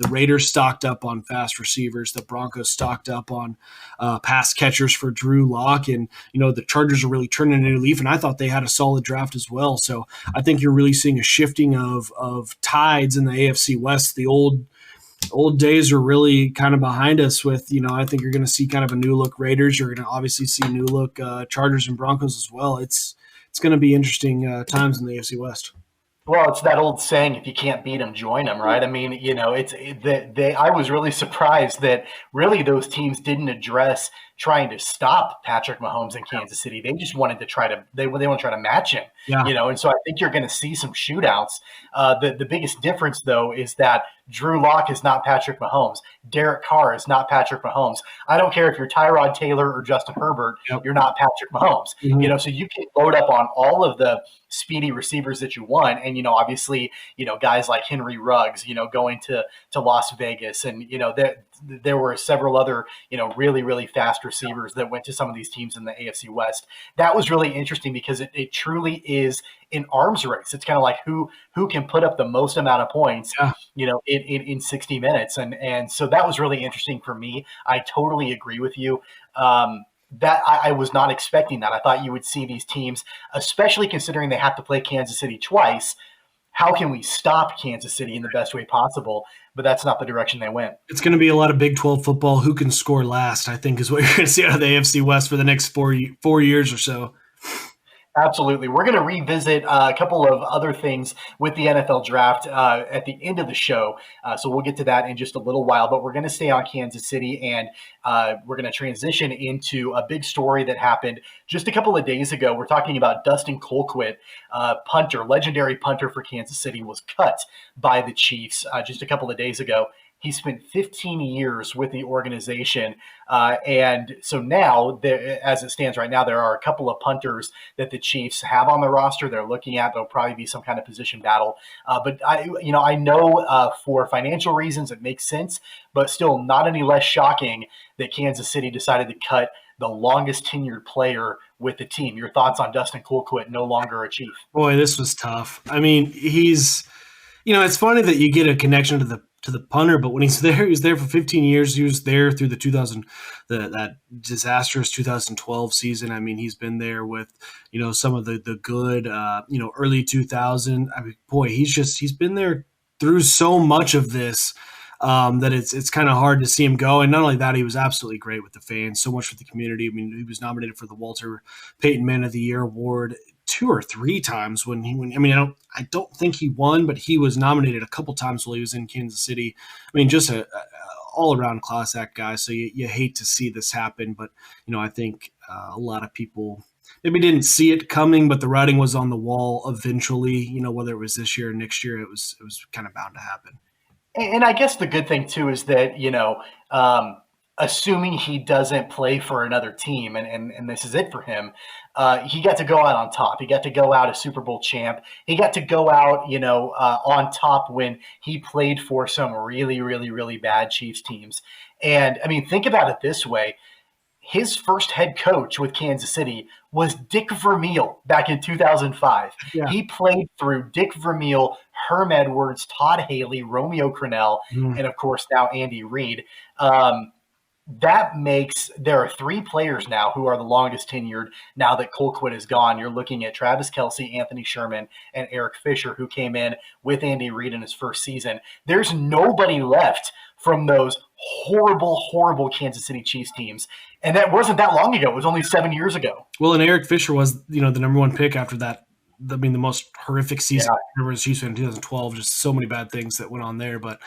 Raiders stocked up on fast receivers, the Broncos stocked up on pass catchers for Drew Lock, and the Chargers are really turning a new leaf. And I thought they had a solid draft as well. So I think you're really seeing a shifting of tides in the AFC West. The old days are really kind of behind us. With I think you're going to see kind of a new look Raiders. You're going to obviously see new look Chargers and Broncos as well. It's going to be interesting times in the AFC West. Well, it's that old saying, if you can't beat them, join them, right? I mean, I was really surprised that really those teams didn't address trying to stop Patrick Mahomes in Kansas City. They just wanted to they want to try to match him, and so I think you're going to see some shootouts. The biggest difference, though, is that Drew Lock is not Patrick Mahomes. Derek Carr is not Patrick Mahomes. I don't care if you're Tyrod Taylor or Justin Herbert, You're not Patrick Mahomes. Mm-hmm. So you can load up on all of the speedy receivers that you want. And, obviously, guys like Henry Ruggs, going to Las Vegas. And, there were several other, really, really fast receivers that went to some of these teams in the AFC West. That was really interesting because it truly is an arms race. It's kind of like who can put up the most amount of points, in 60 minutes. And so that was really interesting for me. I totally agree with you. That I was not expecting that. I thought you would see these teams, especially considering they have to play Kansas City twice. How can we stop Kansas City in the best way possible? But that's not the direction they went. It's going to be a lot of Big 12 football. Who can score last, I think, is what you're going to see out of the AFC West for the next 4 years or so. Absolutely. We're going to revisit a couple of other things with the NFL draft at the end of the show. So we'll get to that in just a little while, but we're going to stay on Kansas City, and we're going to transition into a big story that happened just a couple of days ago. We're talking about Dustin Colquitt, punter, legendary punter for Kansas City, was cut by the Chiefs just a couple of days ago. He spent 15 years with the organization. And so now, as it stands right now, there are a couple of punters that the Chiefs have on the roster they're looking at. There'll probably be some kind of position battle. But I know for financial reasons it makes sense, but still not any less shocking that Kansas City decided to cut the longest tenured player with the team. Your thoughts on Dustin Colquitt, no longer a Chief? Boy, this was tough. I mean, it's funny that you get a connection to the punter, but when he was there for 15 years. He was there through that disastrous 2012 season. I mean, he's been there with, some of the good, early 2000. I mean, boy, he's been there through so much of this that it's kind of hard to see him go. And not only that, he was absolutely great with the fans, so much for the community. I mean, he was nominated for the Walter Payton Man of the Year award 2 or 3 times I don't think he won, but he was nominated a couple times while he was in Kansas City. I mean, just all around class act guy. So you hate to see this happen, but I think a lot of people maybe didn't see it coming, but the writing was on the wall eventually. Whether it was this year or next year, it was kind of bound to happen. And I guess the good thing too is that assuming he doesn't play for another team, and this is it for him, he got to go out on top. He got to go out a Super Bowl champ. He got to go out, on top when he played for some really, really, really bad Chiefs teams. And I mean, think about it this way. His first head coach with Kansas City was Dick Vermeil back in 2005. Yeah. He played through Dick Vermeil, Herm Edwards, Todd Haley, Romeo Crennel, and of course now Andy Reid. There are 3 players now who are the longest tenured now that Colquitt is gone. You're looking at Travis Kelce, Anthony Sherman, and Eric Fisher, who came in with Andy Reid in his first season. There's nobody left from those horrible, horrible Kansas City Chiefs teams. And that wasn't that long ago. It was only 7 years ago. Well, and Eric Fisher was, the number 1 pick after that. I mean, the most horrific season ever as Chiefs fan in 2012. Just so many bad things that went on there. But,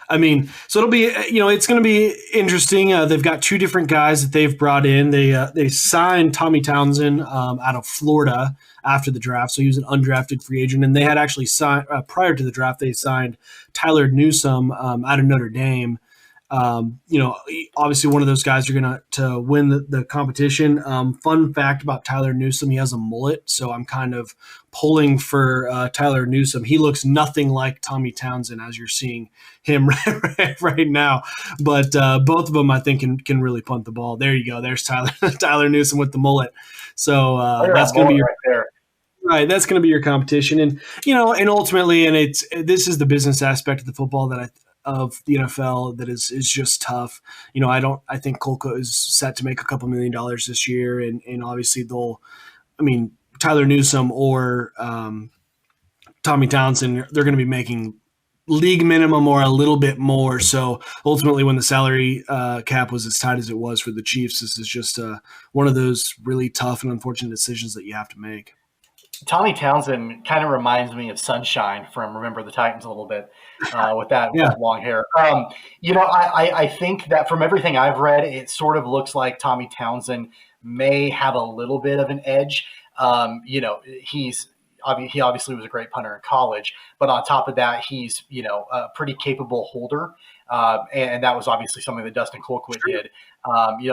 I mean, so it'll be, it's going to be interesting. They've got 2 different guys that they've brought in. They signed Tommy Townsend out of Florida after the draft. So he was an undrafted free agent. And they had actually signed, prior to the draft, they signed Tyler Newsome out of Notre Dame. Obviously one of those guys are going to win the competition. Fun fact about Tyler Newsome, he has a mullet. So I'm kind of pulling for Tyler Newsome. He looks nothing like Tommy Townsend as you're seeing him right now. But both of them, I think, can really punt the ball. There you go. There's Tyler Newsome with the mullet. So that's going to be your right there. Right, that's going to be your competition. And, and ultimately, and this is the business aspect of the football of the NFL that is just tough. I think Colquitt is set to make a couple $1 million this year, and obviously Tyler Newsome or Tommy Townsend, they're going to be making league minimum or a little bit more. So ultimately, when the salary cap was as tight as it was for the Chiefs, this is just one of those really tough and unfortunate decisions that you have to make. Tommy Townsend kind of reminds me of Sunshine from Remember the Titans a little bit with that long hair. I think that from everything I've read, it sort of looks like Tommy Townsend may have a little bit of an edge. He obviously was a great punter in college, but on top of that, he's, a pretty capable holder. And that was obviously something that Dustin Colquitt did.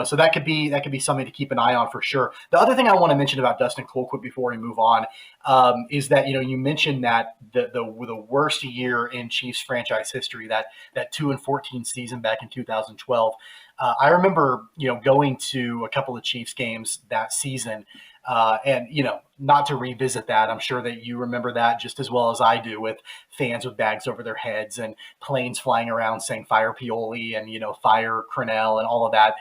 So that could be something to keep an eye on for sure. The other thing I want to mention about Dustin Colquitt before we move on is that you mentioned that the worst year in Chiefs franchise history, that 2-14 season back in 2012. I remember going to a couple of Chiefs games that season. And not to revisit that, I'm sure that you remember that just as well as I do, with fans with bags over their heads and planes flying around saying fire Pioli and, fire Crennel and all of that.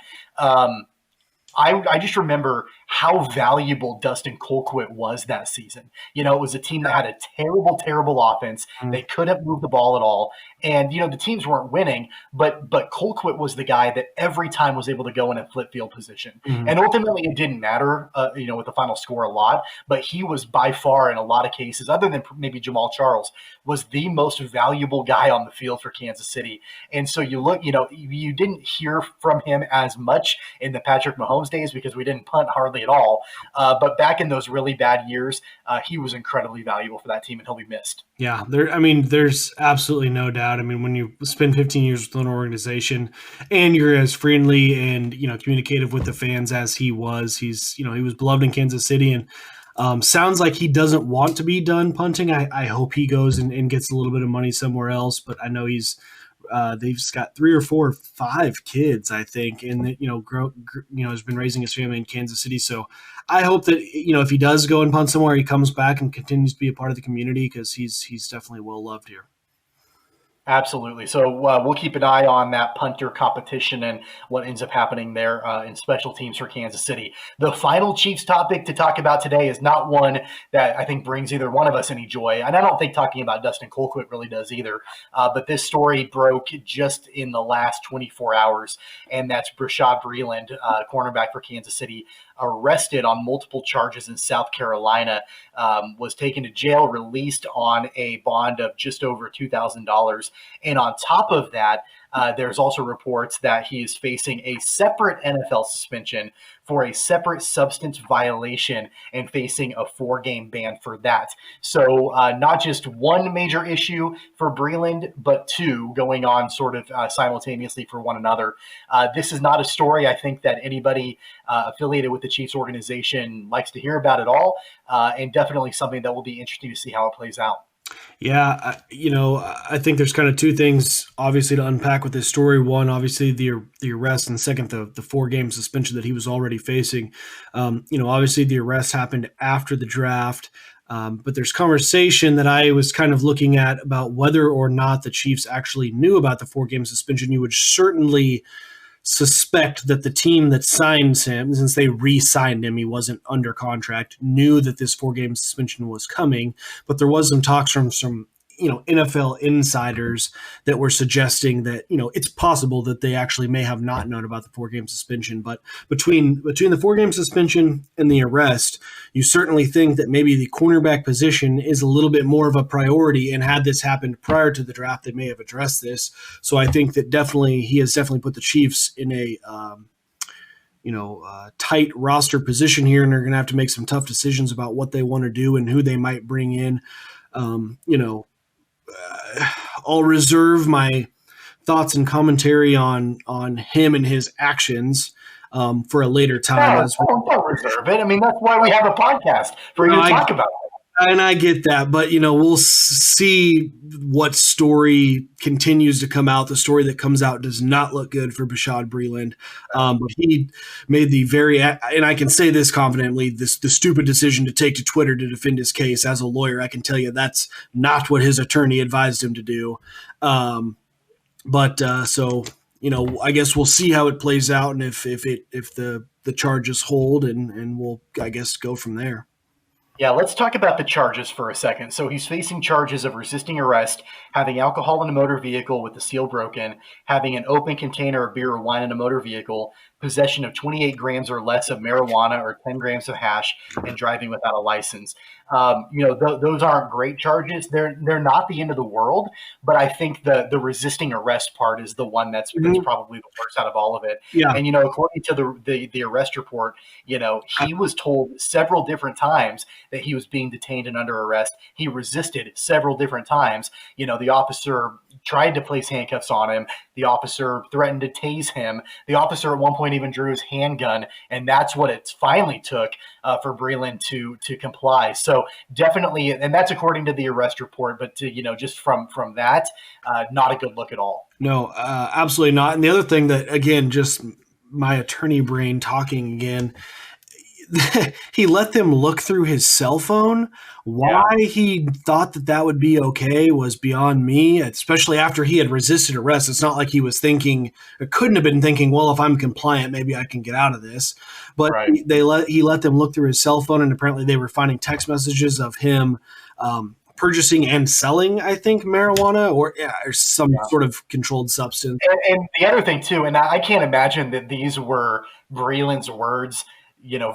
I just remember how valuable Dustin Colquitt was that season. It was a team that had a terrible, terrible offense. They couldn't move the ball at all. And, the teams weren't winning, but Colquitt was the guy that every time was able to go in and flip field position. And ultimately it didn't matter, with the final score a lot, but he was by far in a lot of cases, other than maybe Jamal Charles, was the most valuable guy on the field for Kansas City. And so you look, you didn't hear from him as much in the Patrick Mahomes days because we didn't punt hardly at all. But back in those really bad years, he was incredibly valuable for that team, and he'll be missed. Yeah, there's absolutely no doubt. When you spend 15 years with an organization and you're as friendly and, communicative with the fans as he was, he was beloved in Kansas City, and sounds like he doesn't want to be done punting. I hope he goes and gets a little bit of money somewhere else, but I know they've got 3 or 4 or 5 kids, I think, and has been raising his family in Kansas City. So I hope that, if he does go and punt somewhere, he comes back and continues to be a part of the community, because he's definitely well loved here. Absolutely. So we'll keep an eye on that punter competition and what ends up happening there in special teams for Kansas City. The final Chiefs topic to talk about today is not one that I think brings either one of us any joy. And I don't think talking about Dustin Colquitt really does either. But this story broke just in the last 24 hours. And that's Bashaud Breeland, cornerback for Kansas City, arrested on multiple charges in South Carolina, was taken to jail, released on a bond of just over $2,000. And on top of that, There's also reports that he is facing a separate NFL suspension for a separate substance violation and facing a 4-game ban for that. So not just one major issue for Breeland, but two going on sort of simultaneously for one another. This is not a story I think that anybody affiliated with the Chiefs organization likes to hear about at all, and definitely something that will be interesting to see how it plays out. Yeah, I think there's kind of two things, obviously, to unpack with this story. One, obviously, the arrest, and second, the 4-game suspension that he was already facing. Obviously, the arrest happened after the draft, but there's conversation that I was kind of looking at about whether or not the Chiefs actually knew about the 4-game suspension. You would certainly suspect that the team that signs him, since they re-signed him, he wasn't under contract, knew that this 4-game suspension was coming. But there was some talks from some NFL insiders that were suggesting that it's possible that they actually may have not known about the 4-game suspension. But between the 4-game suspension and the arrest, you certainly think that maybe the cornerback position is a little bit more of a priority. And had this happened prior to the draft, they may have addressed this. So I think that he has definitely put the Chiefs in a tight roster position here, and they're going to have to make some tough decisions about what they want to do and who they might bring in. I'll reserve my thoughts and commentary on him and his actions for a later time. Don't reserve it. I mean, that's why we have a podcast for you to talk about it. And I get that, but we'll see what story continues to come out. The story that comes out does not look good for Bashaud Breeland. But he made and I can say this confidently, the stupid decision to take to Twitter to defend his case. As a lawyer, I can tell you that's not what his attorney advised him to do. I guess we'll see how it plays out, and if the charges hold, and we'll, I guess, go from there. Yeah, let's talk about the charges for a second. So he's facing charges of resisting arrest, having alcohol in a motor vehicle with the seal broken, having an open container of beer or wine in a motor vehicle, possession of 28 grams or less of marijuana or 10 grams of hash, and driving without a license. Those aren't great charges. They're not the end of the world, but I think the resisting arrest part is the one that's probably the worst out of all of it. Yeah. And according to the arrest report, he was told several different times that he was being detained and under arrest. He resisted several different times. The officer tried to place handcuffs on him. The officer threatened to tase him. The officer at one point even drew his handgun, and that's what it finally took for Breeland to comply. So definitely, and that's according to the arrest report, but just from that, not a good look at all. No, absolutely not. And the other thing that, again, just my attorney brain talking again, he let them look through his cell phone. Why he thought that would be okay was beyond me, especially after he had resisted arrest. It's not like he was thinking, or couldn't have been thinking, well, if I'm compliant, maybe I can get out of this. But he let them look through his cell phone, and apparently they were finding text messages of him purchasing and selling, I think, marijuana or some sort of controlled substance. And the other thing too, and I can't imagine that these were Breeland's words,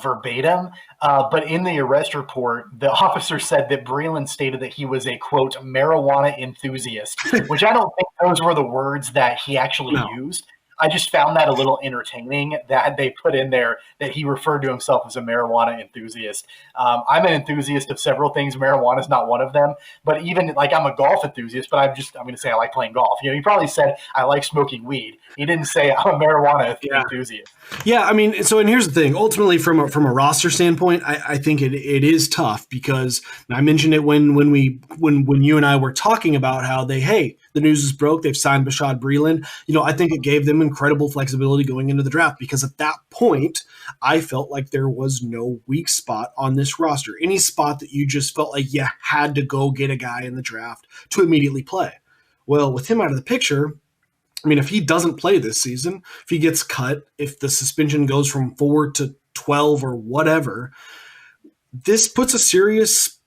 verbatim. But in the arrest report, the officer said that Breeland stated that he was a, quote, marijuana enthusiast, which I don't think those were the words that he actually used. I just found that a little entertaining that they put in there that he referred to himself as a marijuana enthusiast. I'm an enthusiast of several things. Marijuana is not one of them. But even I'm a golf enthusiast, but I'm going to say I like playing golf. He probably said I like smoking weed. He didn't say I'm a marijuana enthusiast. Yeah, I mean, and here's the thing. Ultimately, from a roster standpoint, I think it is tough because I mentioned it when you and I were talking about how the news is broke. They've signed Bashaud Breeland. I think it gave them incredible flexibility going into the draft because at that point, I felt like there was no weak spot on this roster. Any spot that you just felt like you had to go get a guy in the draft to immediately play. Well, with him out of the picture, I mean, if he doesn't play this season, if he gets cut, if the suspension goes from 4 to 12 or whatever, this puts a serious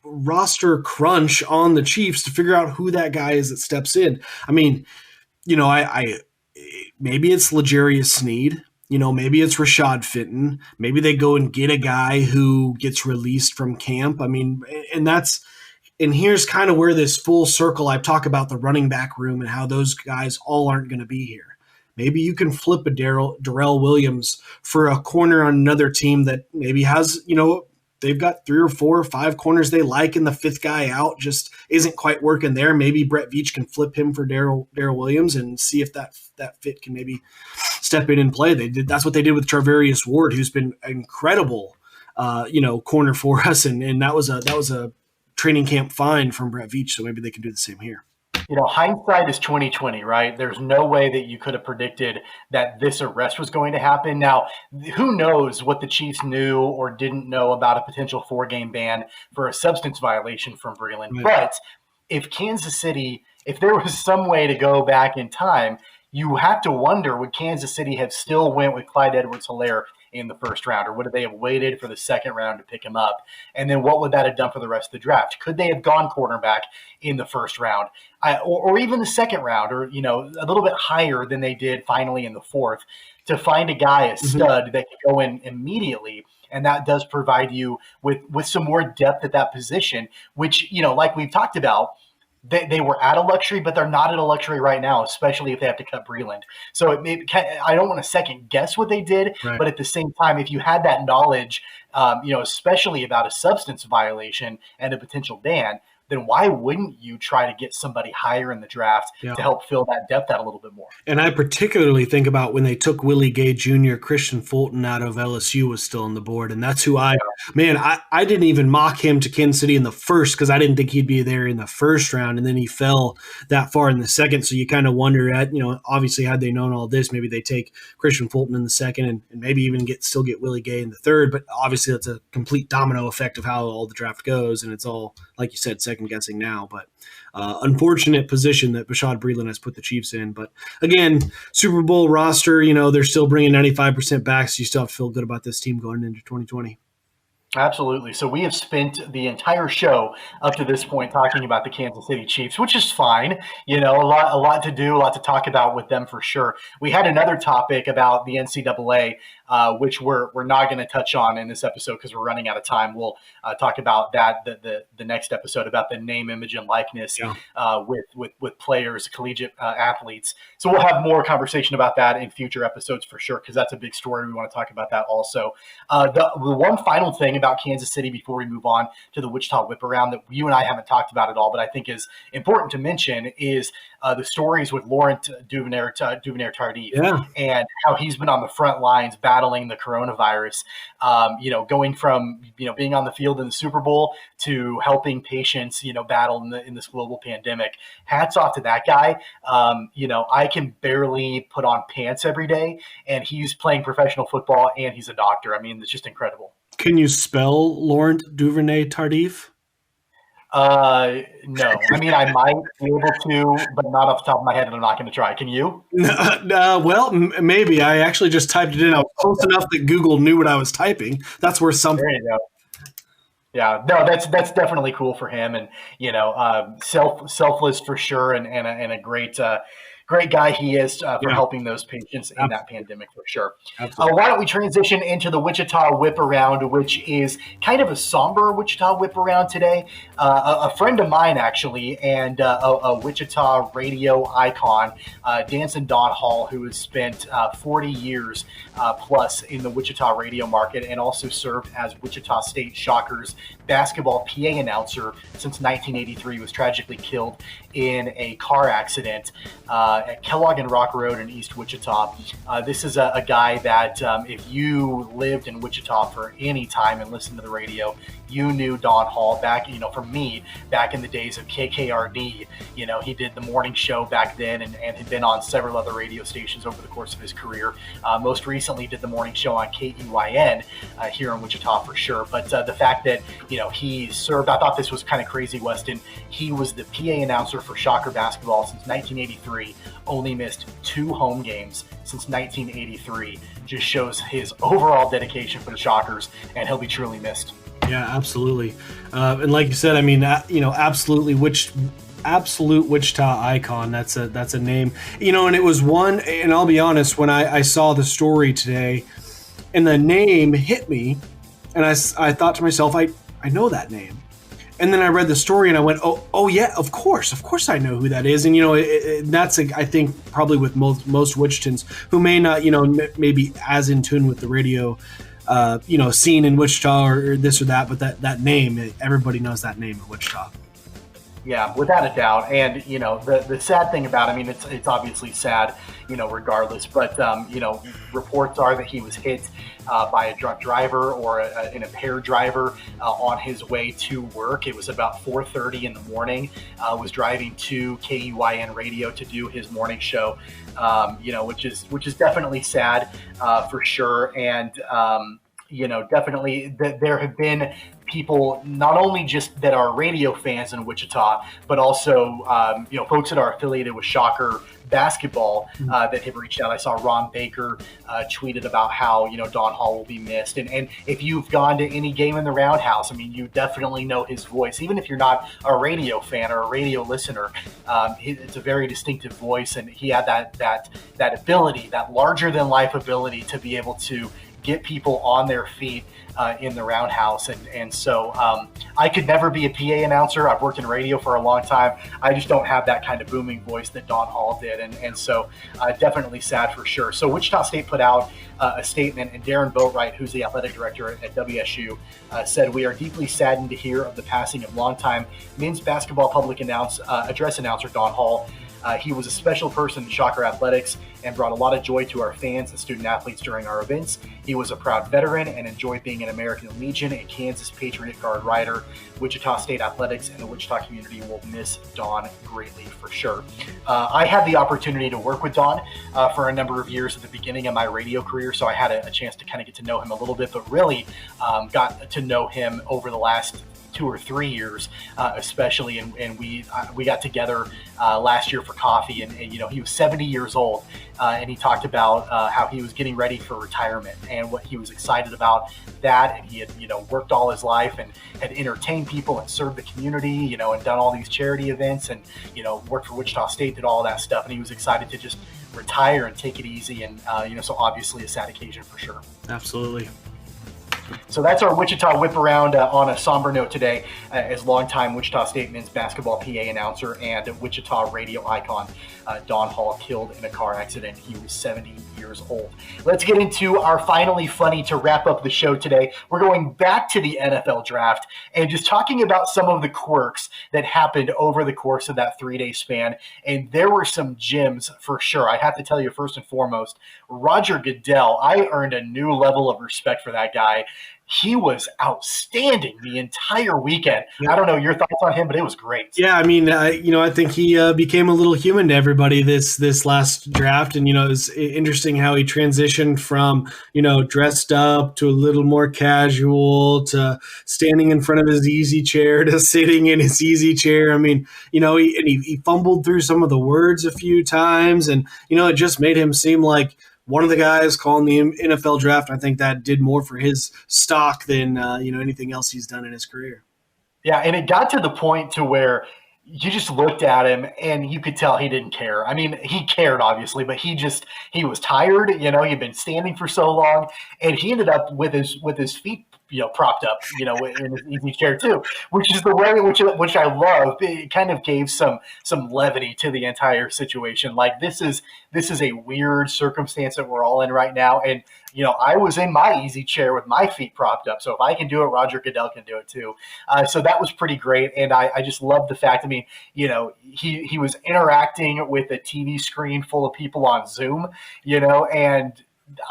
roster crunch on the Chiefs to figure out who that guy is that steps in. I mean, I maybe it's L'Jarius Sneed, maybe it's Rashad Fenton, maybe they go and get a guy who gets released from camp. I mean, and that's And here's kind of where this full circle, I talk about the running back room and how those guys all aren't going to be here. Maybe you can flip a Darrell Williams for a corner on another team that maybe has, they've got 3 or 4 or 5 corners they like, and the 5th guy out just isn't quite working there. Maybe Brett Veach can flip him for Darrell Williams and see if that fit can maybe step in and play. That's what they did with Charvarius Ward, who's been incredible, corner for us, and that was a training camp find from Brett Veach. So maybe they can do the same here. Hindsight is 2020, right? There's no way that you could have predicted that this arrest was going to happen. Now, who knows what the Chiefs knew or didn't know about a potential 4-game ban for a substance violation from Breeland. Right. But if Kansas City, if there was some way to go back in time, you have to wonder, would Kansas City have still went with Clyde Edwards-Hellaire in the first round, or would they have waited for the second round to pick him up? And then what would that have done for the rest of the draft? Could they have gone cornerback in the first round, or even the second round, or a little bit higher than they did finally in the fourth, to find a guy, a stud that could go in immediately? And that does provide you with some more depth at that position, which, like we've talked about, they were at a luxury, but they're not at a luxury right now, especially if they have to cut Breeland. So I don't want to second guess what they did, right. But at the same time, if you had that knowledge, especially about a substance violation and a potential ban, then why wouldn't you try to get somebody higher in the draft to help fill that depth out a little bit more? And I particularly think about when they took Willie Gay Jr., Christian Fulton out of LSU was still on the board. And that's who I didn't even mock him to Kansas City in the first because I didn't think he'd be there in the first round. And then he fell that far in the second. So you kind of wonder obviously had they known all this, maybe they take Christian Fulton in the second and maybe even still get Willie Gay in the third. But obviously that's a complete domino effect of how all the draft goes. And it's all, like you said, second guessing now, but unfortunate position that Bashaud Breeland has put the Chiefs in. But again, Super Bowl roster, they're still bringing 95% back, so you still have to feel good about this team going into 2020. Absolutely. So we have spent the entire show up to this point talking about the Kansas City Chiefs, which is fine. A lot to do, a lot to talk about with them for sure. We had another topic about the NCAA, which we're not going to touch on in this episode because we're running out of time. We'll talk about that the next episode about the name, image, and likeness with players, collegiate athletes. So we'll have more conversation about that in future episodes for sure because that's a big story. We want to talk about that also. The one final thing about Kansas City before we move on to the Wichita Whiparound that you and I haven't talked about at all, but I think is important to mention is the stories with Laurent Duvernay-Tardif and how he's been on the front lines battling the coronavirus, going from, being on the field in the Super Bowl to helping patients, battle in this global pandemic. Hats off to that guy. I can barely put on pants every day and he's playing professional football and he's a doctor. I mean, it's just incredible. Can you spell Laurent Duvernay-Tardif? No. I mean, I might be able to, but not off the top of my head, and I'm not going to try. Can you? Well, maybe. I actually just typed it in. I was close enough that Google knew what I was typing. That's worth something. There you go. Yeah, no, that's definitely cool for him, and selfless for sure, and a great guy he is for helping those patients in that pandemic for sure. Why don't we transition into the Wichita Whiparound, which is kind of a somber Wichita Whiparound today. A friend of mine, actually, and a Wichita radio icon, Danson Don Hall, who has spent 40 years plus in the Wichita radio market and also served as Wichita State Shockers basketball PA announcer since 1983, was tragically killed in a car accident at Kellogg and Rock Road in East Wichita. This is a guy that if you lived in Wichita for any time and listened to the radio, you knew Don Hall back, for me, back in the days of KKRD. He did the morning show back then and had been on several other radio stations over the course of his career. Most recently did the morning show on KEYN here in Wichita for sure. But the fact that, he served, I thought this was kind of crazy, Weston. He was the PA announcer for Shocker basketball since 1983, only missed 2 home games since 1983. Just shows his overall dedication for the Shockers, and he'll be truly missed. Yeah, absolutely. And like you said, I mean, absolute Wichita icon. That's a name, and it was one, and I'll be honest, when I saw the story today and the name hit me and I thought to myself, I know that name. And then I read the story and I went, oh yeah, of course I know who that is. And, that's, I think, probably with most Wichitans who may not, maybe as in tune with the radio, scene in Wichita or this or that, but that name, everybody knows that name in Wichita. Yeah, without a doubt. And, the sad thing about it, I mean, it's obviously sad, regardless. But, reports are that he was hit by a drunk driver or an impaired driver on his way to work. It was about 4:30 in the morning. Was driving to KUYN radio to do his morning show, which is definitely sad for sure. And, definitely there have been people not only just that are radio fans in Wichita, but also, folks that are affiliated with Shocker basketball that have reached out. I saw Ron Baker tweeted about how, Don Hall will be missed. And if you've gone to any game in the Roundhouse, I mean, you definitely know his voice. Even if you're not a radio fan or a radio listener, it's a very distinctive voice. And he had that ability, that larger than life ability to be able to get people on their feet in the Roundhouse. And so I could never be a PA announcer. I've worked in radio for a long time. I just don't have that kind of booming voice that Don Hall did. And so definitely sad for sure. So Wichita State put out a statement, and Darren Boatwright, who's the athletic director at WSU, said, "We are deeply saddened to hear of the passing of longtime men's basketball public address announcer Don Hall. He was a special person in Shocker athletics and brought a lot of joy to our fans and student athletes during our events. He was a proud veteran and enjoyed being an American Legion and Kansas Patriot Guard rider. Wichita State athletics and the Wichita community will miss Don greatly for sure." I had the opportunity to work with Don for a number of years at the beginning of my radio career, so I had a chance to kind of get to know him a little bit, but really got to know him over the last 2 or 3 years, especially, and we got together last year for coffee, and he was 70 years old, and he talked about how he was getting ready for retirement and what he was excited about that, and he had worked all his life and had entertained people and served the community, and done all these charity events, and worked for Wichita State, did all that stuff, and he was excited to just retire and take it easy, and so obviously a sad occasion for sure. Absolutely. So that's our Wichita Whip Around on a somber note today, as longtime Wichita State men's basketball PA announcer and Wichita radio icon Don Hall killed in a car accident. He was 70 years old. Let's get into our Finally Funny to wrap up the show today. We're going back to the NFL draft and just talking about some of the quirks that happened over the course of that 3-day span. And there were some gems for sure. I have to tell you, first and foremost, Roger Goodell, I earned a new level of respect for that guy. He was outstanding the entire weekend. I don't know your thoughts on him, but it was great. Yeah, I mean, I think he became a little human to everybody this last draft, and it was interesting how he transitioned from dressed up to a little more casual to standing in front of his easy chair to sitting in his easy chair. I mean, he fumbled through some of the words a few times, and it just made him seem like one of the guys calling the NFL draft. I think that did more for his stock than anything else he's done in his career. Yeah, and it got to the point to where you just looked at him and you could tell he didn't care. I mean, he cared obviously, but he was tired. He'd been standing for so long, and he ended up with his feet propped up, in his easy chair too, which is the way which I love. It kind of gave some levity to the entire situation. Like this is a weird circumstance that we're all in right now, and I was in my easy chair with my feet propped up. So if I can do it, Roger Goodell can do it too. So that was pretty great, and I just love the fact. I mean, he was interacting with a TV screen full of people on Zoom, and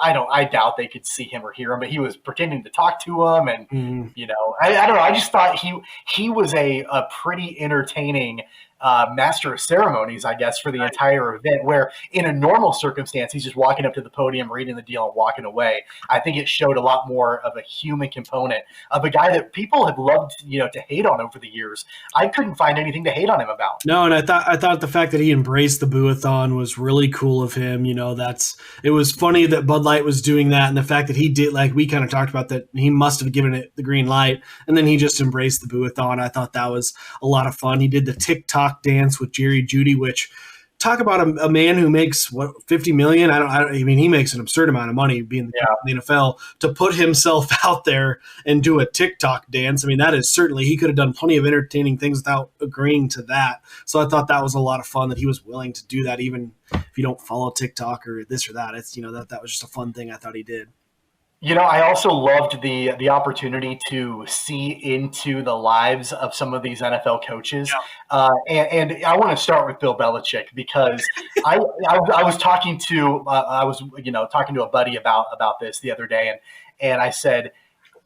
I doubt they could see him or hear him, but he was pretending to talk to him. And, I don't know. I just thought he was a pretty entertaining master of ceremonies, I guess, for the entire event, where in a normal circumstance, he's just walking up to the podium, reading the deal and walking away. I think it showed a lot more of a human component of a guy that people have loved, to hate on over the years. I couldn't find anything to hate on him about. No, and I thought the fact that he embraced the boo-a-thon was really cool of him. It was funny that Bud Light was doing that, and the fact that he did, like we kind of talked about, that he must have given it the green light, and then he just embraced the boo-a-thon. I thought that was a lot of fun. He did the TikTok dance with Jerry Jeudy, which talk about a man who makes $50 million. I mean, he makes an absurd amount of money being in the NFL, to put himself out there and do a TikTok dance. I mean, that is certainly, he could have done plenty of entertaining things without agreeing to that. So I thought that was a lot of fun that he was willing to do that, even if you don't follow TikTok or this or that. It's, that was just a fun thing I thought he did. I also loved the opportunity to see into the lives of some of these NFL coaches. Yeah. And I want to start with Bill Belichick, because I was talking to talking to a buddy about this the other day, and I said,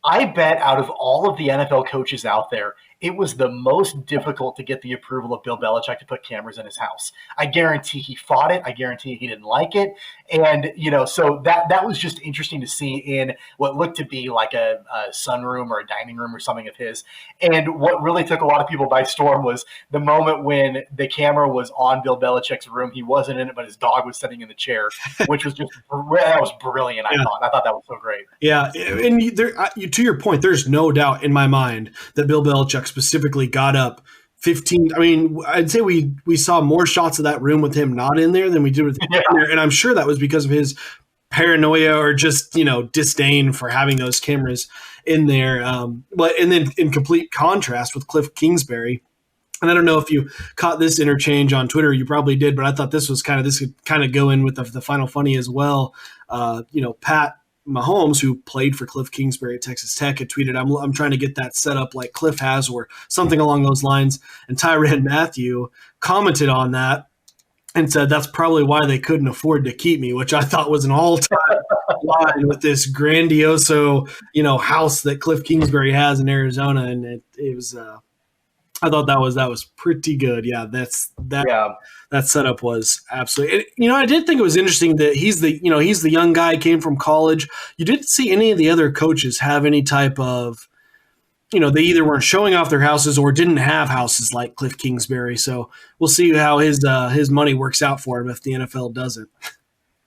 I bet out of all of the NFL coaches out there, it was the most difficult to get the approval of Bill Belichick to put cameras in his house. I guarantee he fought it. I guarantee he didn't like it. And, so that was just interesting to see in what looked to be like a sunroom or a dining room or something of his. And what really took a lot of people by storm was the moment when the camera was on Bill Belichick's room. He wasn't in it, but his dog was sitting in the chair, which was that was brilliant. I thought that was so great. Yeah. And to your point, there's no doubt in my mind that Bill Belichick specifically got up 15. I mean, I'd say we saw more shots of that room with him not in there than we did with him in there. And I'm sure that was because of his paranoia or just, disdain for having those cameras in there. But then in complete contrast with Kliff Kingsbury, and I don't know if you caught this interchange on Twitter, you probably did, but I thought this could kind of go in with the Final Funny as well. Pat Mahomes, who played for Kliff Kingsbury at Texas Tech, had tweeted, I'm trying to get that set up like Kliff has, or something along those lines. And Tyrann Mathieu commented on that and said that's probably why they couldn't afford to keep me, which I thought was an all-time line with this grandioso, house that Kliff Kingsbury has in Arizona. And it was I thought that was pretty good. Yeah, that setup was absolutely. I did think it was interesting that he's the young guy, came from college. You didn't see any of the other coaches have any type of, they either weren't showing off their houses or didn't have houses like Kliff Kingsbury. So we'll see how his money works out for him if the NFL doesn't.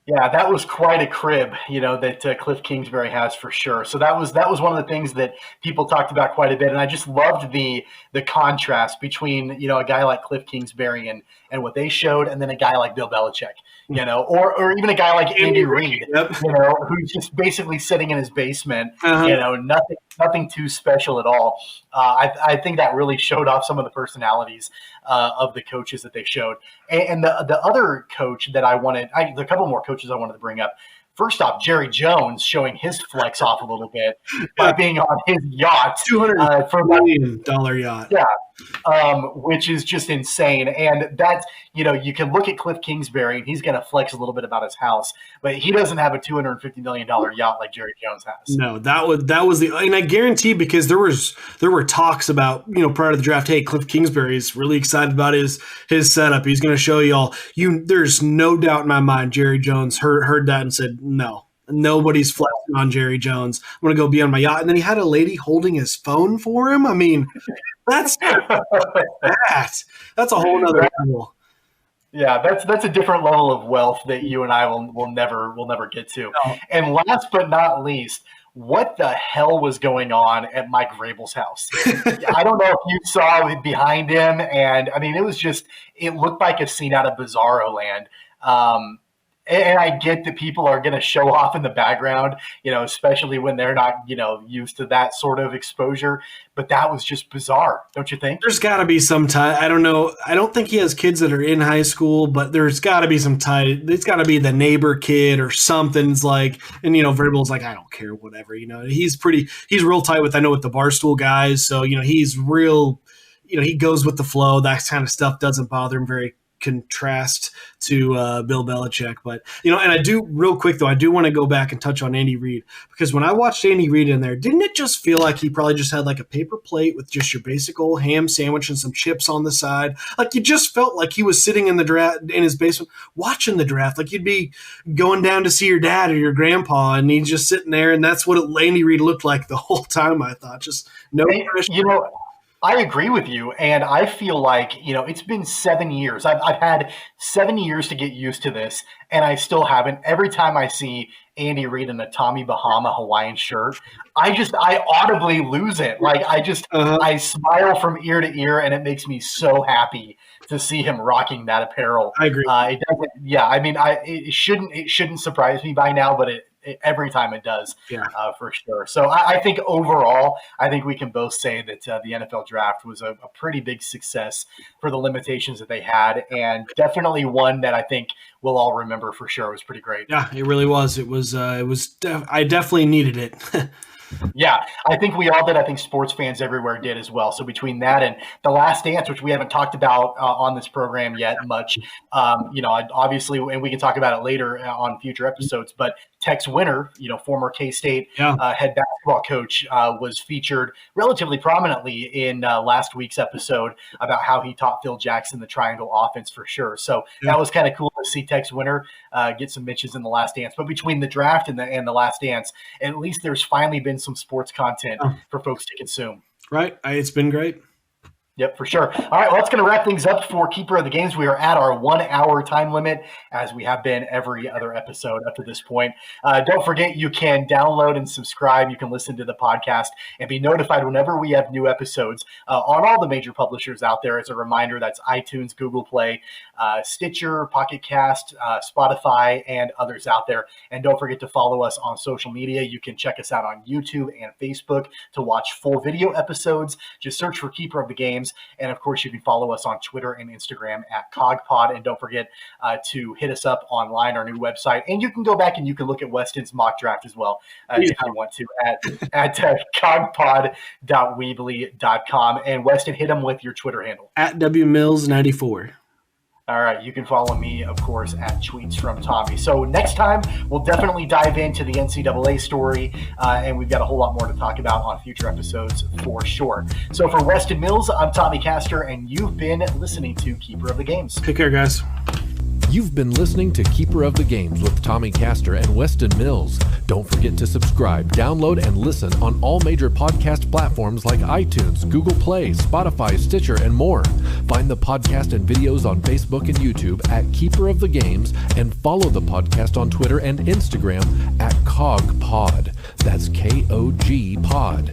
Yeah, that was quite a crib, that Kliff Kingsbury has for sure. So that was one of the things that people talked about quite a bit, and I just loved the contrast between a guy like Kliff Kingsbury and what they showed, and then a guy like Bill Belichick, or even a guy like Andy Reid, who's just basically sitting in his basement, nothing too special at all. I think that really showed off some of the personalities of the coaches that they showed. And the other coach that a couple more coaches I wanted to bring up. First off, Jerry Jones showing his flex off a little bit by being on his yacht, $200 million yacht. Yeah, which is just insane. And that's, you can look at Kliff Kingsbury and he's going to flex a little bit about his house, but he doesn't have a $250 million yacht like Jerry Jones has. No, that was and I guarantee, because there were talks about, prior to the draft, hey, Kliff Kingsbury is really excited about his setup. He's going to show y'all. There's no doubt in my mind Jerry Jones heard that and said, no, nobody's flexing on Jerry Jones. I'm going to go be on my yacht. And then he had a lady holding his phone for him. I mean, that's a whole nother level. Yeah, that's a different level of wealth that you and I will never get to. No. And last but not least, what the hell was going on at Mike Vrabel's house? I don't know if you saw it behind him, and I mean, it looked like a scene out of Bizarro Land. And I get that people are going to show off in the background, especially when they're not, used to that sort of exposure. But that was just bizarre, don't you think? There's got to be some tie. I don't know. I don't think he has kids that are in high school, but there's got to be some tie. It's got to be the neighbor kid or something's like, and, Vrabel's like, I don't care, whatever. He's real tight with the Barstool guys. So, he's real, he goes with the flow. That kind of stuff doesn't bother him very contrast to Bill Belichick. But, and I do, real quick though, I do want to go back and touch on Andy Reid, because when I watched Andy Reid in there, didn't it just feel like he probably just had like a paper plate with just your basic old ham sandwich and some chips on the side? Like, you just felt like he was sitting in his basement watching the draft. Like you'd be going down to see your dad or your grandpa and he's just sitting there, and that's what Andy Reid looked like the whole time. I thought just no pressure. I agree with you, and I feel like, it's been 7 years. I've had 7 years to get used to this, and I still haven't. Every time I see Andy Reid in a Tommy Bahama Hawaiian shirt, I audibly lose it. Like, I smile from ear to ear, and it makes me so happy to see him rocking that apparel. I agree. It doesn't, yeah, I mean, it shouldn't surprise me by now, but every time it does, for sure. So I think overall, I think we can both say that the NFL draft was a pretty big success for the limitations that they had, and definitely one that I think we'll all remember for sure. It was pretty great. Yeah, it really was. I definitely needed it. Yeah, I think we all did. I think sports fans everywhere did as well. So between that and The Last Dance, which we haven't talked about on this program yet much, obviously, and we can talk about it later on future episodes, but Tex Winter, former K-State head basketball coach, was featured relatively prominently in last week's episode about how he taught Phil Jackson the triangle offense for sure. So that was kind of cool to see Tex Winter get some mentions in The Last Dance. But between the draft and the Last Dance, at least there's finally been some sports content for folks to consume. Right. It's been great. Yep, for sure. All right, well, that's going to wrap things up for Keeper of the Games. We are at our 1 hour time limit, as we have been every other episode up to this point. Don't forget, you can download and subscribe. You can listen to the podcast and be notified whenever we have new episodes on all the major publishers out there. As a reminder, that's iTunes, Google Play, Stitcher, Pocket Cast, Spotify, and others out there. And don't forget to follow us on social media. You can check us out on YouTube and Facebook to watch full video episodes. Just search for Keeper of the Games. And of course, you can follow us on Twitter and Instagram at CogPod. And don't forget to hit us up online, our new website. And you can go back and you can look at Weston's mock draft as well if you want to at cogpod.weebly.com. And Weston, hit them with your Twitter handle. At WMills94. All right, you can follow me, of course, at Tweets from Tommy. So next time, we'll definitely dive into the NCAA story, and we've got a whole lot more to talk about on future episodes for sure. So for Weston Mills, I'm Tommy Castor, and you've been listening to Keeper of the Games. Take care, guys. You've been listening to Keeper of the Games with Tommy Castor and Weston Mills. Don't forget to subscribe, download, and listen on all major podcast platforms like iTunes, Google Play, Spotify, Stitcher, and more. Find the podcast and videos on Facebook and YouTube at Keeper of the Games, and follow the podcast on Twitter and Instagram at CogPod. That's KOG Pod.